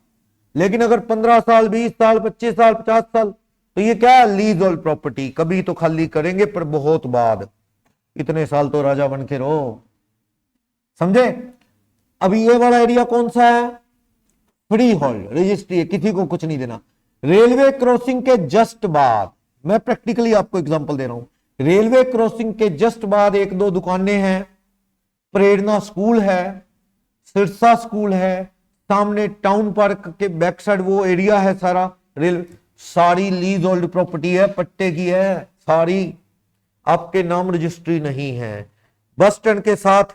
लेकिन अगर 15 साल 20 साल 25 साल 50 साल तो ये क्या है, लीज होल्ड प्रॉपर्टी। कभी तो खाली करेंगे पर बहुत बाद, इतने साल तो राजा बन के रहो, समझे। अभी ये वाला एरिया कौन सा है, फ्री होल्ड रजिस्ट्री है, किसी को कुछ नहीं देना। रेलवे क्रॉसिंग के जस्ट बाद, मैं प्रैक्टिकली आपको एग्जांपल दे रहा हूं, रेलवे क्रॉसिंग के जस्ट बाद 1-2 दुकानें हैं, प्रेरणा स्कूल है, सिरसा स्कूल है, सामने टाउन पार्क के बैक साइड वो एरिया है सारा रेलवे, सारी लीज होल्ड प्रॉपर्टी है, पट्टे की है सारी, आपके नाम रजिस्ट्री नहीं है। बस स्टैंड के साथ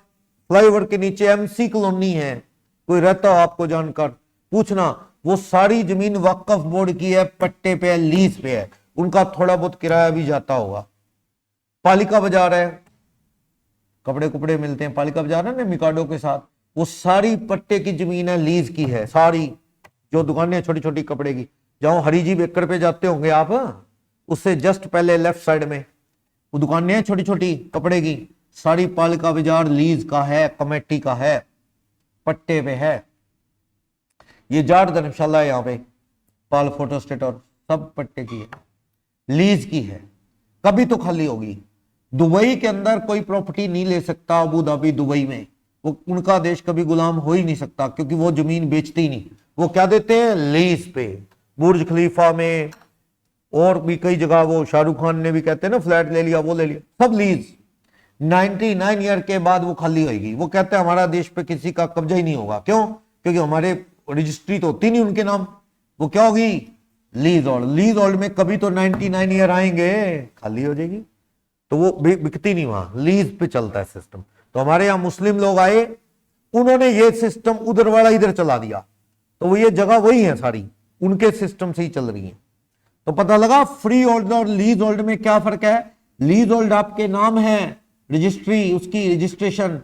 फ्लाईओवर के नीचे एमसी कॉलोनी है, कोई रहता हो आपको जानकर पूछना, वो सारी जमीन वक्फ बोर्ड की है, पट्टे पे है, लीज पे है, उनका थोड़ा बहुत किराया भी जाता होगा। पालिका बाजार है, कपड़े कुपड़े मिलते हैं, पालिका बाजार है ना मिकाडो के साथ, वो सारी पट्टे की जमीन है, लीज की है सारी। जो दुकानें छोटी छोटी कपड़े की, जहां हरीजी बेकर पे जाते होंगे आप, उससे जस्ट पहले लेफ्ट साइड में वो दुकानें हैं छोटी छोटी कपड़े की, सारी पालिका बाजार लीज का है, कमेटी का है, पट्टे पे है। ये जाट धर्मशाला है, यहाँ पे पाल फोटो स्टेट और सब पट्टे की है, लीज की है, कभी तो खाली होगी। दुबई के अंदर कोई प्रॉपर्टी नहीं ले सकता, अबू धाबी दुबई में, वो उनका देश कभी गुलाम हो ही नहीं सकता, क्योंकि वो जमीन बेचते ही नहीं, वो क्या देते हैं लीज पे। बुर्ज खलीफा में और भी कई जगह, वो शाहरुख खान ने भी कहते हैं ना फ्लैट ले लिया, वो ले लिया, सब लीज। 99 ईयर के बाद वो खाली होगी। वो कहते हैं हमारा देश पे किसी का कब्जा ही नहीं होगा, क्यों, क्योंकि हमारे रजिस्ट्री तो होती नहीं उनके नाम, वो क्या होगी लीज होल्ड। लीज होल्ड में कभी तो 99 ईयर आएंगे, खाली हो जाएगी, तो वो बिकती नहीं, वहां लीज पे चलता है सिस्टम। तो हमारे यहां मुस्लिम लोग आए, उन्होंने ये सिस्टम उधर वाला इधर चला दिया, तो वो ये जगह वही है सारी, उनके सिस्टम से ही चल रही है। तो पता लगा फ्री होल्ड और लीज होल्ड में क्या फर्क है। लीज होल्ड आपके नाम है, रजिस्ट्री उसकी रजिस्ट्रेशन,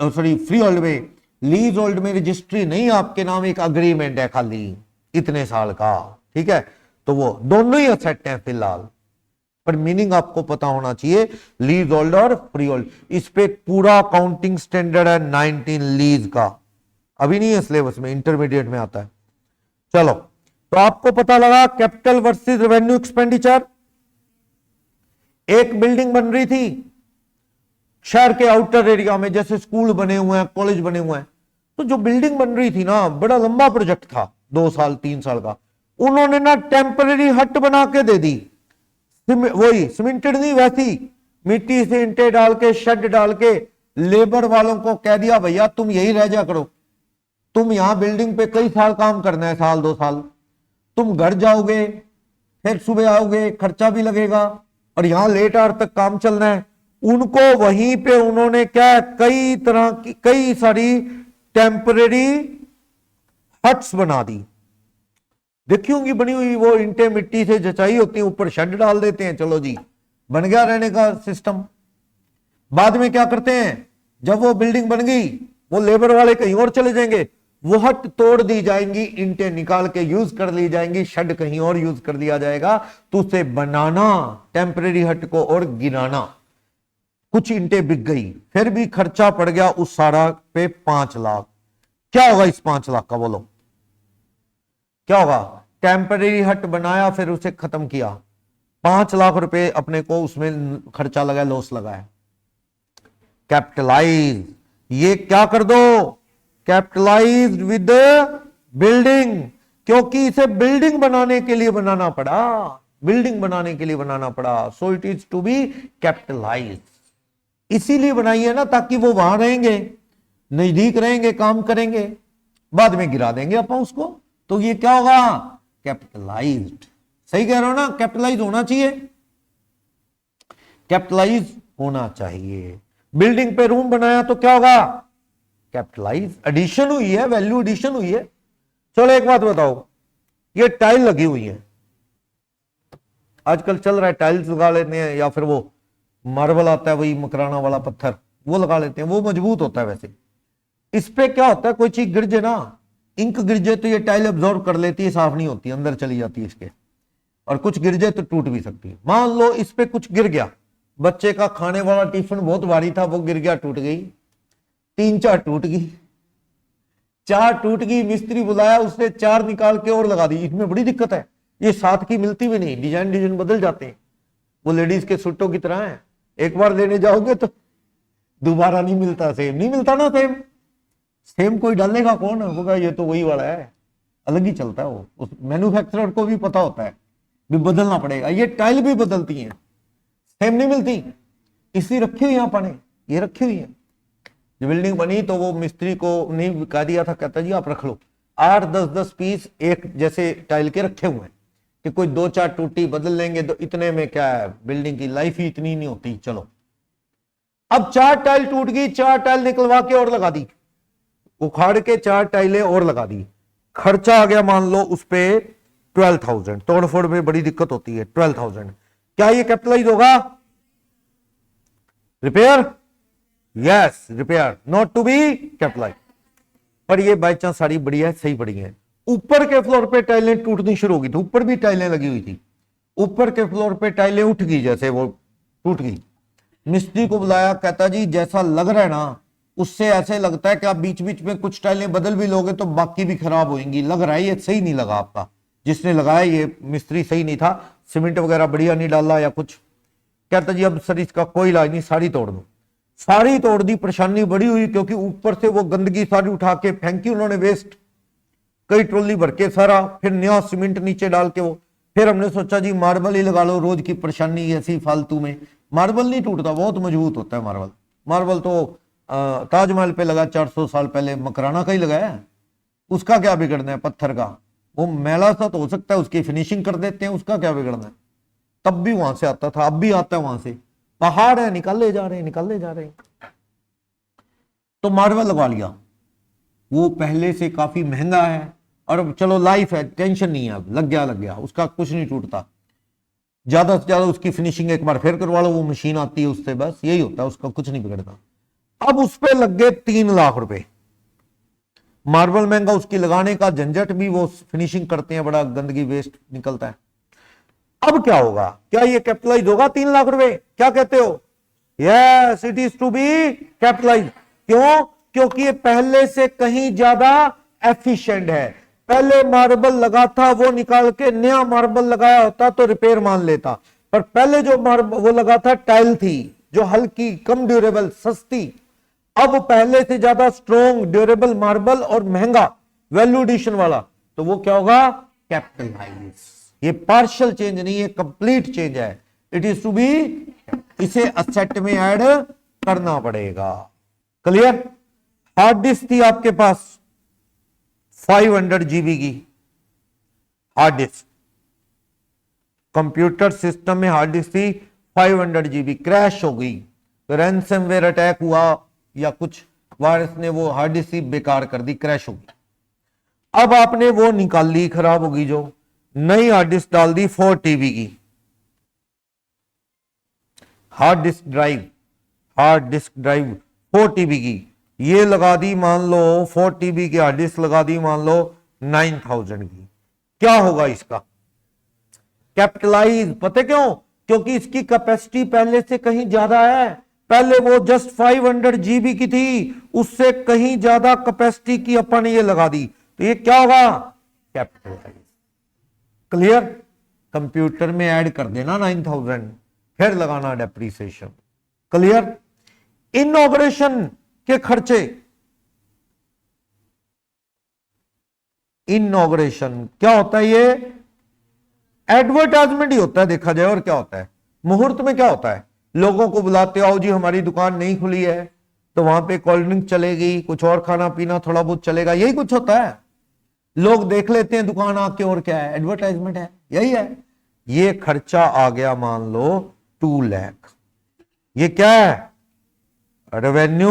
सॉरी फ्री होल्ड में, लीज होल्ड में रजिस्ट्री नहीं आपके नाम, एक अग्रीमेंट है खाली इतने साल का, ठीक है। तो वो दोनों ही असेट हैं फिलहाल, पर मीनिंग आपको पता होना चाहिए लीज होल्ड और फ्री होल्ड। इस पे पूरा काउंटिंग स्टैंडर्ड है 19 लीज का, अभी नहीं है सिलेबस में, इंटरमीडिएट में आता है। चलो, तो आपको पता लगा कैपिटल वर्सेस रेवेन्यू एक्सपेंडिचर। एक बिल्डिंग बन रही थी शहर के आउटर एरिया में, जैसे स्कूल बने हुए हैं, कॉलेज बने हुए हैं, तो जो बिल्डिंग बन रही थी ना, बड़ा लंबा प्रोजेक्ट था, 2 साल 3 साल का, उन्होंने ना टेम्पररी हट बना के दे दी, वही सीमेंटेड नहीं, वैसी मिट्टी से ईंटें डाल के, शेड डाल के लेबर वालों को कह दिया भैया तुम यही रह जा करो, तुम यहां बिल्डिंग पे कई साल काम करना है, साल 2 साल, तुम घर जाओगे फिर सुबह आओगे, खर्चा भी लगेगा और यहां लेट आवर तक काम चलना है। उनको वहीं पे उन्होंने क्या, कई तरह की कई सारी टेम्परेरी हट्स बना दी। देखी होंगी बनी हुई, वो ईंटें मिट्टी से जचाई होती है, ऊपर शेड डाल देते हैं, चलो जी बन गया रहने का सिस्टम। बाद में क्या करते हैं, जब वो बिल्डिंग बन गई वो लेबर वाले कहीं और चले जाएंगे, वो हट तोड़ दी जाएंगी, ईंटें निकाल के यूज कर ली जाएंगी, शेड कहीं और यूज कर दिया जाएगा। तो उसे बनाना टेम्परेरी हट को और गिराना, कुछ ईंटें बिक गई, फिर भी खर्चा पड़ गया उस सारा पे 5 लाख। क्या होगा इस 5 लाख का, बोलो क्या होगा? टेम्परेरी हट बनाया फिर उसे खत्म किया, 5 लाख रुपए अपने को उसमें खर्चा लगा, लॉस लगाया। कैपिटलाइज, ये क्या कर दो, कैपिटलाइज विद बिल्डिंग, क्योंकि इसे बिल्डिंग बनाने के लिए बनाना पड़ा, बिल्डिंग बनाने के लिए बनाना पड़ा। So it is to be capitalize, इसीलिए बनाई है ना, ताकि वो वहां रहेंगे, नजदीक रहेंगे, काम करेंगे, बाद में गिरा देंगे अपन उसको। तो ये क्या होगा, कैपिटलाइज्ड। सही कह रहे हो ना, कैपिटलाइज होना चाहिए, कैपिटलाइज होना चाहिए। बिल्डिंग पे रूम बनाया तो क्या होगा, कैपिटलाइज, एडिशन हुई है, वैल्यू एडिशन हुई है। चलो एक बात बताओ, ये टाइल लगी हुई है, आजकल चल रहा है टाइल्स लगा लेते हैं, या फिर वो मार्बल आता है, वही मकराना वाला पत्थर, वो लगा लेते हैं, वो मजबूत होता है। वैसे इस पे क्या होता है, कोई चीज गिर जाए ना, इंक गिर जाए तो ये टाइल एब्जॉर्ब कर लेती है, साफ नहीं होती, अंदर चली जाती है इसके, और कुछ गिर जाए तो टूट भी सकती है। मान लो इस पे कुछ गिर गया, बच्चे का खाने वाला टिफिन बहुत भारी था, वो गिर गया, टूट गई, 3-4 टूट गई, 4 टूट गई, मिस्त्री बुलाया, उसने 4 निकाल के और लगा दी। इसमें बड़ी दिक्कत है, ये 7 की मिलती भी नहीं, डिजाइन बदल जाते हैं, वो लेडीज के सूटों की तरह है, एक बार लेने जाओगे तो दोबारा नहीं मिलता, सेम नहीं मिलता ना, सेम कोई डालेगा कौन, होगा ये तो वही वाला है, अलग ही चलता है वो, उस मैन्युफैक्चरर को भी पता होता है भी बदलना पड़ेगा। ये टाइल भी बदलती हैं, सेम नहीं मिलती, इसी रखी हुई यहाँ पर, ये रखी हुई है। जब बिल्डिंग बनी तो वो मिस्त्री को नहीं कह दिया था, कहता जी आप रख लो, 8-10 पीस एक जैसे टाइल के रखे हुए हैं कि कोई 2-4 टूटी बदल लेंगे, तो इतने में क्या है, बिल्डिंग की लाइफ ही इतनी नहीं होती। चलो अब 4 टाइल टूट गई, 4 टाइल निकलवा के और लगा दी, उखाड़ के 4 टाइलें और लगा दी, खर्चा आ गया मान लो उस पे 12,000, तोड़फोड़ में बड़ी दिक्कत होती है, 12,000। क्या ये कैपिटलाइज होगा, repair, yes repair, not to be capitalize. पर ये बाई चांस सारी बढ़िया है, सही बढ़ी है। ऊपर के फ्लोर पे टाइलें टूटनी शुरू हो गई थी, ऊपर भी टाइलें लगी हुई थी, ऊपर के फ्लोर पे टाइलें उठ गई, जैसे वो टूट गई, मिस्त्री को बुलाया, कहता जी जैसा लग रहा है ना, उससे ऐसे लगता है कि आप बीच बीच में कुछ टाइलें बदल भी लोगे तो बाकी भी खराब होंगी, लग रहा है ये सही नहीं लगा आपका, जिसने लगाया ये मिस्त्री सही नहीं था, सीमेंट वगैरह बढ़िया नहीं डाला या कुछ। कहता जी अब सर इसका कोई इलाज नहीं, सारी तोड़ दो, सारी तोड़ दी। परेशानी बड़ी हुई क्योंकि ऊपर से वो गंदगी सारी उठा के फेंकी उन्होंने, वेस्ट कई ट्रॉली भर के सारा, फिर नया सीमेंट नीचे डाल के वो, फिर हमने सोचा जी मार्बल ही लगा लो, रोज की परेशानी ऐसी फालतू में। मार्बल नहीं टूटता, बहुत मजबूत होता है मार्बल। मार्बल तो ताजमहल पे लगा 400 साल पहले, मकराना का ही लगाया, उसका क्या बिगड़ना है, पत्थर का वो मैला सा तो हो सकता है, उसकी फिनिशिंग कर देते हैं, उसका क्या बिगड़ना है। तब भी वहां से आता था, अब भी आता है वहां से, पहाड़ है, निकाले जा रहे हैं, निकाले जा रहे हैं। तो मार्बल लगवा लिया, वो पहले से काफी महंगा है, और अब चलो लाइफ है, टेंशन नहीं है, अब लग गया, उसका कुछ नहीं टूटता, ज्यादा से ज्यादा उसकी फिनिशिंग एक बार फिर करवा लो, वो मशीन आती है उससे, बस यही होता है, उसका कुछ नहीं बिगड़ता। अब उस पे लग गए 3 लाख रुपए, मार्बल महंगा, उसकी लगाने का झंझट भी, वो फिनिशिंग करते हैं, बड़ा गंदगी वेस्ट निकलता है। अब क्या होगा, क्या ये कैपिटलाइज होगा 3 लाख रुपए, क्या कहते हो? Yes it is to be capitalize. क्यों? क्योंकि ये पहले से कहीं ज्यादा एफिशिएंट है। पहले मार्बल लगा था, वो निकाल के नया मार्बल लगाया होता तो रिपेयर मान लेता, पर पहले जो मार्बल वो लगा था टाइल थी, जो हल्की, कम ड्यूरेबल, सस्ती। अब पहले से ज्यादा स्ट्रॉन्ग, ड्यूरेबल मार्बल और महंगा, वैल्यू एडिशन वाला, तो वो क्या होगा, कैपिटलाइज। ये पार्शियल चेंज नहीं है, कंप्लीट चेंज है। इट इज टू बी, इसे असेट में ऐड करना पड़ेगा। क्लियर? हार्ड डिस्क थी आपके पास 500 जीबी की, हार्ड डिस्क, कंप्यूटर सिस्टम में हार्ड डिस्क थी 500 जीबी, क्रैश हो गई, रैंसमवेयर अटैक हुआ या कुछ वायरस ने वो हार्ड डिस्क बेकार कर दी, क्रैश हो गई। अब आपने वो निकाल ली, खराब होगी, जो नई हार्ड डिस्क डाल दी 4 टीबी की, हार्ड डिस्क ड्राइव 4 टीबी की, ये लगा दी मान लो 4 टीबी की हार्ड डिस्क लगा दी मान लो 9000 की। क्या होगा इसका? कैपिटलाइज। पता क्यों? क्योंकि इसकी कैपेसिटी पहले से कहीं ज्यादा है, पहले वो जस्ट 500 जीबी की थी, उससे कहीं ज्यादा कैपेसिटी की अपन ये लगा दी, तो ये क्या होगा? कैपिटलाइज। क्लियर? कंप्यूटर में ऐड कर देना 9000, फिर लगाना डेप्रीसिएशन। क्लियर? इनॉग्रेशन के खर्चे, इनॉग्रेशन क्या होता है? ये एडवर्टाइजमेंट ही होता है देखा जाए, और क्या होता है? मुहूर्त में क्या होता है? लोगों को बुलाते आओ जी, हमारी दुकान नहीं खुली है, तो वहां पे कोल्ड ड्रिंक चलेगी, कुछ और खाना पीना थोड़ा बहुत चलेगा, यही कुछ होता है। लोग देख लेते हैं दुकान आके, और क्या है? एडवर्टाइजमेंट है, यही है। ये खर्चा आ गया मान लो 2 लाख, ये क्या है? रेवेन्यू।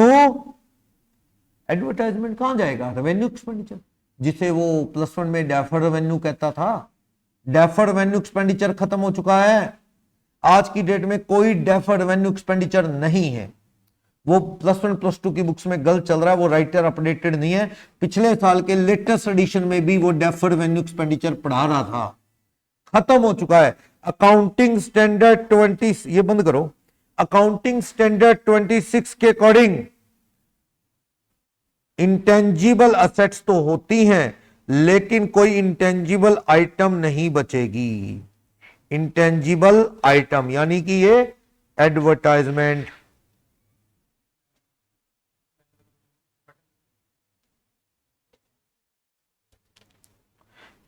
एडवर्टाइजमेंट कहां जाएगा? रेवेन्यू एक्सपेंडिचर, जिसे वो +1 में डेफर्ड रेवेन्यू कहता था। डेफर्ड रेवेन्यू एक्सपेंडिचर खत्म हो चुका है, आज की डेट में कोई डेफर्ड रेवेन्यू एक्सपेंडिचर नहीं है। वो +1 +2 की बुक्स में गलत चल रहा है, वो राइटर अपडेटेड नहीं है। पिछले साल के लेटेस्ट एडिशन में भी वो डेफर्ड रेवेन्यू एक्सपेंडिचर पढ़ा रहा था, खत्म हो चुका है। अकाउंटिंग स्टैंडर्ड 20, ये बंद करो, अकाउंटिंग स्टैंडर्ड 26 के अकॉर्डिंग इंटेंजिबल असेट्स तो होती हैं, लेकिन कोई इंटेंजिबल आइटम नहीं बचेगी। इंटेंजिबल आइटम यानी कि ये एडवर्टाइजमेंट,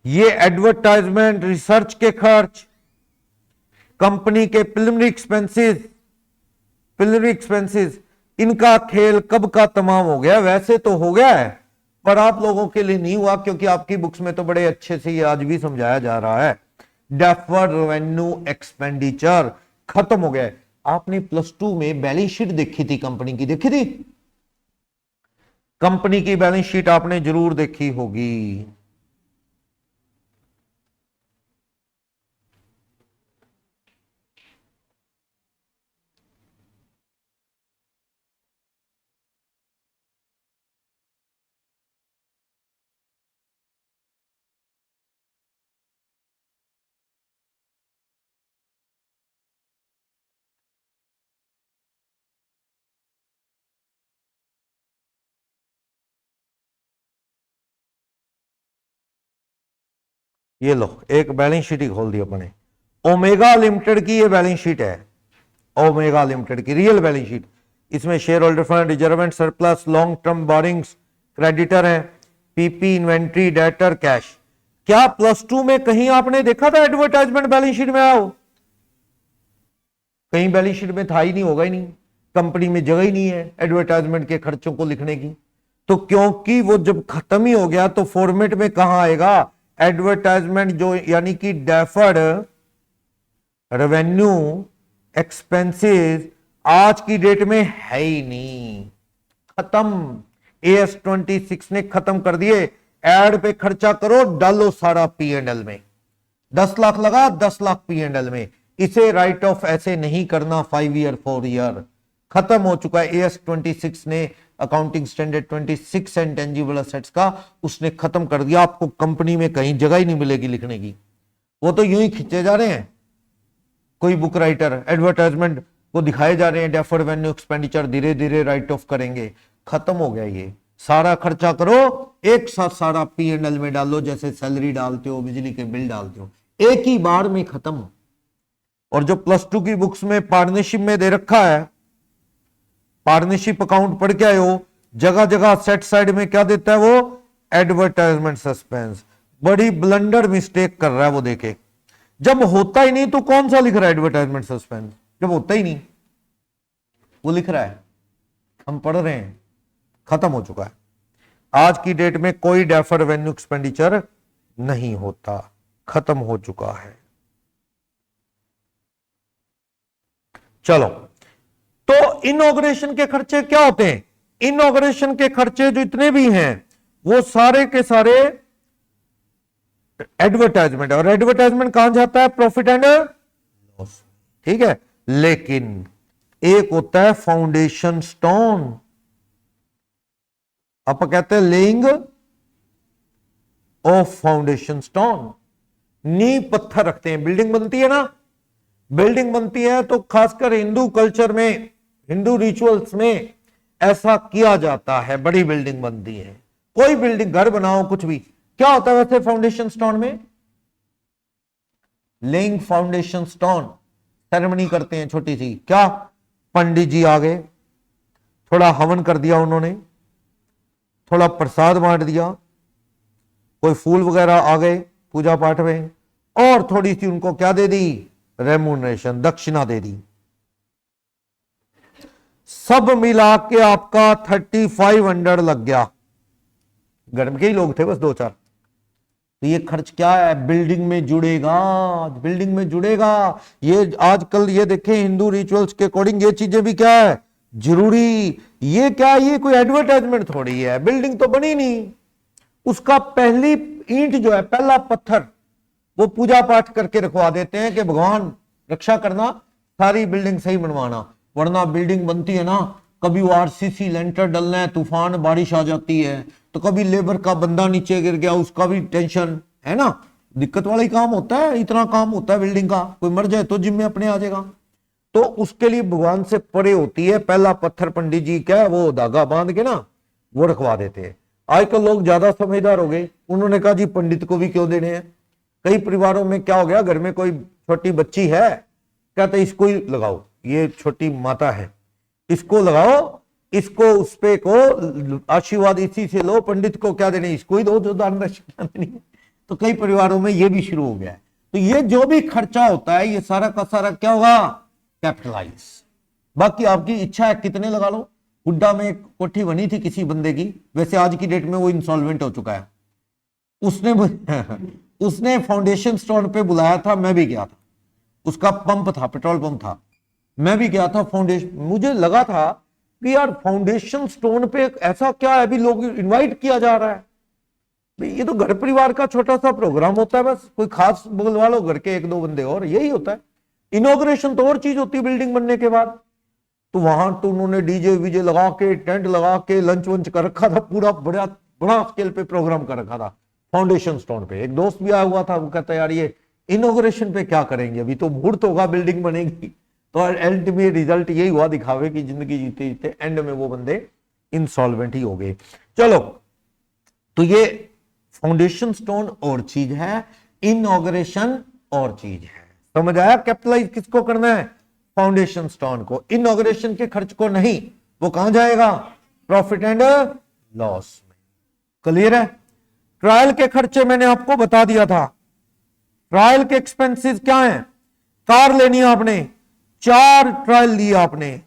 ये एडवर्टाइजमेंट, रिसर्च के खर्च, कंपनी के प्रिलिमिनरी एक्सपेंसेस, इनका खेल कब का तमाम हो गया। वैसे तो हो गया है, पर आप लोगों के लिए नहीं हुआ, क्योंकि आपकी बुक्स में तो बड़े अच्छे से ये आज भी समझाया जा रहा है। डेफर्ड रेवेन्यू एक्सपेंडिचर खत्म हो गया। आपने +2 में बैलेंस शीट देखी थी, कंपनी की देखी थी? कंपनी की बैलेंस शीट आपने जरूर देखी होगी। ये लो, एक बैलेंस शीट ही खोल दी अपने, ओमेगा लिमिटेड की ये बैलेंस शीट है, ओमेगा लिमिटेड की रियल बैलेंस शीट। इसमें share holder fund, reserve and, surplus, long term borrowings, creditor है, पीपी, इन्वेंट्री, डेटर, कैश। क्या +2 में कहीं आपने देखा था एडवर्टाइजमेंट बैलेंस शीट में आओ? कहीं बैलेंस शीट में था ही नहीं, होगा ही नहीं, कंपनी में जगह ही नहीं है एडवर्टाइजमेंट के खर्चों को लिखने की। तो क्योंकि वो जब खत्म ही हो गया, तो फॉर्मेट में कहां आएगा एडवर्टाइजमेंट, जो यानी कि डेफर्ड रेवेन्यू एक्सपेंसेस आज की डेट में है ही नहीं, खत्म। AS 26 ने खत्म कर दिए। एड पे खर्चा करो, डालो सारा P&L में, 10 लाख लगा, 10 लाख P&L में। इसे राइट ऑफ ऐसे नहीं करना 5 ईयर 4 ईयर, खत्म हो चुका है। AS 26 ने, अकाउंटिंग स्टैंडर्ड 26 इंटेंजिबल एसेट्स का, उसने खत्म कर दिया। आपको कंपनी में कहीं जगह ही नहीं मिलेगी लिखने की, वो तो यूं ही खींचे जा रहे हैं। कोई बुक राइटर एडवर्टाइजमेंट को दिखाए जा रहे हैं, डेफर्ड रेवेन्यू एक्सपेंडिचर धीरे धीरे राइट ऑफ करेंगे, खत्म हो गया। ये सारा खर्चा करो, एक साथ सारा P&L में डालो, जैसे सैलरी डालते हो, बिजली के बिल डालते हो, एक ही बार में खत्म। और जो +2 की बुक्स में पार्टनरशिप में दे रखा है, पार्टनरशिप अकाउंट पढ़ के आए हो, जगह जगह सेट साइड में क्या देता है वो? Advertisement suspense. बड़ी ब्लंडर मिस्टेक कर रहा है वो, देखे जब होता ही नहीं तो कौन सा लिख रहा है एडवर्टाइजमेंट सस्पेंस? जब होता ही नहीं वो लिख रहा है, हम पढ़ रहे हैं, खत्म हो चुका है। आज की डेट में कोई डेफर्ड रेवेन्यू एक्सपेंडिचर नहीं होता, खत्म हो चुका है। चलो, तो इनॉग्रेशन के खर्चे क्या होते हैं? इनॉग्रेशन के खर्चे जो इतने भी हैं वो सारे के सारे एडवर्टाइजमेंट, और एडवर्टाइजमेंट कहां जाता है? प्रॉफिट एंड लॉस, ठीक है। लेकिन एक होता है फाउंडेशन स्टोन, आप कहते हैं लेइंग ऑफ फाउंडेशन स्टोन, नींव पत्थर रखते हैं। बिल्डिंग बनती है ना, बिल्डिंग बनती है तो खासकर हिंदू कल्चर में, हिंदू रिचुअल्स में ऐसा किया जाता है। बड़ी बिल्डिंग बनती है, कोई बिल्डिंग, घर बनाओ, कुछ भी, क्या होता है वैसे फाउंडेशन स्टोन में? लेइंग फाउंडेशन स्टोन, सेरेमनी करते हैं छोटी सी, क्या पंडित जी आ गए, थोड़ा हवन कर दिया उन्होंने, थोड़ा प्रसाद बांट दिया, कोई फूल वगैरह आ गए पूजा पाठ में, और थोड़ी सी उनको क्या दे दी? रेम्यूनरेशन, दक्षिणा दे दी। सब मिला के आपका 3500 लग गया। घर के ही लोग थे बस 2-4, तो ये खर्च क्या है? बिल्डिंग में जुड़ेगा, बिल्डिंग में जुड़ेगा। ये आजकल ये देखें हिंदू रिचुअल्स के अकॉर्डिंग ये चीजें भी क्या है? जरूरी। ये क्या, ये कोई एडवर्टाइजमेंट थोड़ी है, बिल्डिंग तो बनी नहीं, उसका पहली ईंट जो है, पहला पत्थर, वो पूजा पाठ करके रखवा देते हैं कि भगवान रक्षा करना, सारी बिल्डिंग सही बनवाना। वरना बिल्डिंग बनती है ना, कभी वो आरसीसी लेंटर डलना है, तूफान बारिश आ जाती है, तो कभी लेबर का बंदा नीचे गिर गया, उसका भी टेंशन है ना, दिक्कत वाला ही काम होता है। इतना काम होता है बिल्डिंग का, कोई मर जाए तो जिम्मे अपने आ जाएगा। तो उसके लिए भगवान से परे होती है, पहला पत्थर पंडित जी क्या है, वो धागा बांध के ना वो रखवा देते हैं। आजकल लोग ज्यादा समझदार हो गए, उन्होंने कहा जी पंडित को भी क्यों देने हैं। कई परिवारों में क्या हो गया, घर में कोई छोटी बच्ची है, कहते इसको ही लगाओ, ये छोटी माता है, इसको लगाओ, इसको उस पे को आशीर्वाद इसी से लो, पंडित को क्या देने, इसको ही दो जो दान दक्षिणा देनी है। तो कई परिवारों में ये भी शुरू हो गया है। तो ये जो भी खर्चा होता है ये सारा का सारा क्या होगा? कैपिटलाइज। बाकी आपकी इच्छा है कितने लगा लो। हुड्डा में एक कोठी बनी थी किसी बंदे की, वैसे आज की डेट में वो इंसॉल्वेंट हो चुका है। उसने फाउंडेशन स्टोन पे बुलाया था, मैं भी गया था, उसका पंप था, पेट्रोल पंप था, मैं भी गया था। फाउंडेशन, मुझे लगा था कि यार फाउंडेशन स्टोन पे ऐसा क्या है, अभी लोग इनवाइट किया जा रहा है, ये तो घर परिवार का छोटा सा प्रोग्राम होता है, बस कोई खास बुलवा लो घर के 1-2 बंदे और यही होता है। इनॉग्रेशन तो और चीज होती है बिल्डिंग बनने के बाद। तो वहां तो उन्होंने डीजे वीजे लगा के, टेंट लगा के, लंच वंच कर रखा था, पूरा बड़ा बड़ा स्केल पे प्रोग्राम कर रखा था फाउंडेशन स्टोन पे। एक दोस्त भी आया हुआ था, वो कहता यार ये इनॉग्रेशन पे क्या करेंगे, अभी तो मुहूर्त होगा, बिल्डिंग बनेगी। तो अल्टीमेट रिजल्ट यही हुआ, दिखावे की जिंदगी जीते जीते एंड में वो बंदे इंसॉल्वेंट ही हो गए। चलो, तो ये फाउंडेशन स्टोन और चीज है, इनॉग्रेशन और चीज है। समझ आया? कैपिटलाइज किसको करना है? फाउंडेशन स्टोन को। इनॉग्रेशन के खर्च को नहीं, वो कहां जाएगा? प्रॉफिट एंड लॉस में। क्लियर है? ट्रायल के खर्चे मैंने आपको बता दिया था। ट्रायल के एक्सपेंसेस क्या हैं? कार लेनी है आपने, 4 ट्रायल लिए आपने,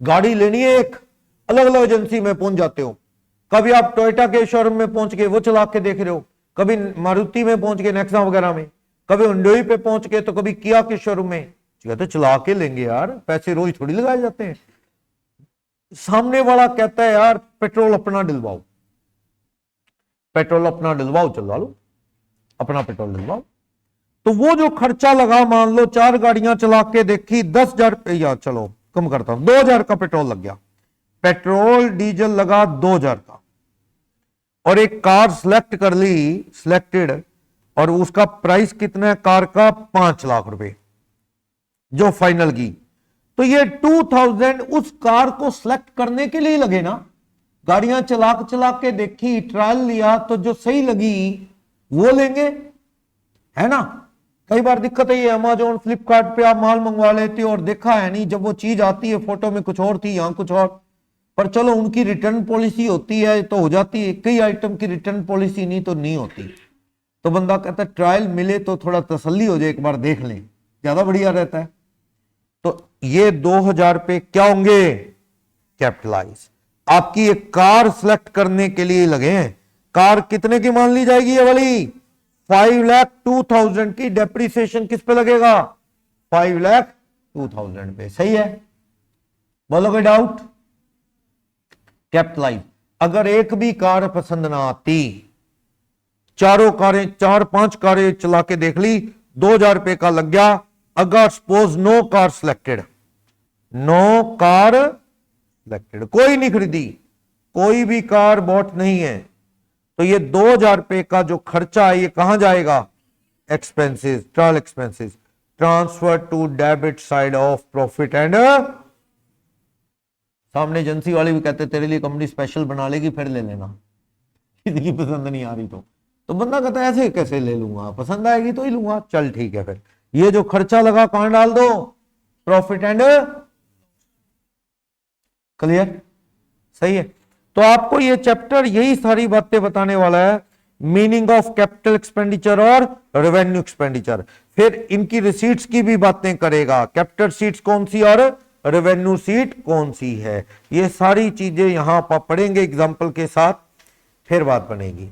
गाड़ी लेनी है एक, अलग अलग एजेंसी में पहुंच जाते हो। कभी आप टोयोटा के शोरूम में पहुंच के वो चला के देख रहे हो, कभी मारुति में पहुंच के, नेक्सा वगैरह में, कभी हुंडई पे पहुंच के, तो कभी किया के शोरूम में। तो चला के लेंगे यार, पैसे रोज थोड़ी लगाए जाते हैं। सामने वाला कहता है यार पेट्रोल अपना डलवाओ, पेट्रोल अपना डलवाओ, चलवा लो, अपना पेट्रोल डलवाओ। तो वो जो खर्चा लगा, मान लो 4 गाड़ियां चला के देखी, 10,000, या चलो कम करता हूं, 2,000 का पेट्रोल लग गया, पेट्रोल डीजल लगा 2,000 का, और एक कार सिलेक्ट कर ली, सिलेक्टेड, और उसका प्राइस कितना है कार का? 5 लाख रुपए जो फाइनल की। तो ये 2,000 उस कार को सिलेक्ट करने के लिए लगे ना। गाड़ियां चला के देखी, ट्रायल लिया, तो जो सही लगी वो लेंगे, है ना। कई बार दिक्कत है ये, अमेजोन फ्लिपकार्ट पे आप माल मंगवा लेते हो और देखा है नहीं, जब वो चीज आती है फोटो में कुछ और थी, यहां कुछ और। पर चलो उनकी रिटर्न पॉलिसी होती है तो हो जाती है, कई आइटम की रिटर्न पॉलिसी नहीं तो नहीं होती। तो बंदा कहता है ट्रायल मिले तो थोड़ा तसल्ली हो जाए, एक बार देख लें, ज्यादा बढ़िया रहता है। तो ये 2000 रुपए क्या होंगे? कैपिटलाइज। आपकी एक कार सिलेक्ट करने के लिए लगे हैं। कार कितने की मान ली जाएगी? ये वाली 5,02,000 की। डेप्रिसिएशन किस पे लगेगा? 5,02,000 पे। सही है? बोलोगे डाउट? कैपिटलाइज। अगर एक भी कार पसंद ना आती, चारों कारें, 4-5 कारें चला के देख ली, 2000 रुपए का लग गया। अगर suppose no car selected, no car selected, कोई नहीं खरीदी, कोई भी कार बॉट नहीं है, तो ये 2000 रुपए का जो खर्चा है ये कहां जाएगा? Expenses, trial expenses, transfer to debit side of profit and. सामने एजेंसी वाले भी कहते तेरे लिए कंपनी स्पेशल बना लेगी, फिर ले लेना, किसी की पसंद नहीं आ रही तो बंदा कहता है ऐसे कैसे ले लूंगा, पसंद आएगी तो ही लूंगा। चल ठीक है, फिर ये जो खर्चा लगा कहां डाल दो? Profit and. क्लियर? सही है। तो आपको ये चैप्टर यही सारी बातें बताने वाला है, मीनिंग ऑफ कैपिटल एक्सपेंडिचर और रेवेन्यू एक्सपेंडिचर। फिर इनकी रिसीट्स की भी बातें करेगा, कैपिटल सीट्स कौन सी और रेवेन्यू सीट कौन सी है, ये सारी चीजें यहां पर पढ़ेंगे एग्जाम्पल के साथ, फिर बात बनेगी।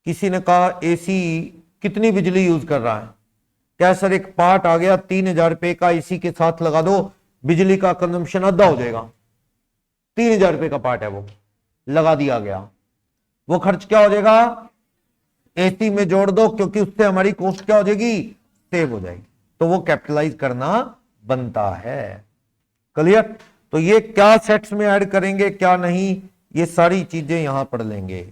किसी ने कहा एसी कितनी बिजली यूज कर रहा है? क्या सर एक पार्ट आ गया 3000 रुपए का, एसी के साथ लगा दो, बिजली का कंजम्पशन आधा हो जाएगा। 3000 रुपए का पार्ट है, वो लगा दिया गया, वो खर्च क्या हो जाएगा? एसी में जोड़ दो, क्योंकि उससे हमारी कॉस्ट क्या हो जाएगी? सेव हो जाएगी। तो वो कैपिटलाइज करना बनता है। क्लियर? तो ये क्या सेट्स में ऐड करेंगे क्या नहीं, ये सारी चीजें यहां पढ़ लेंगे।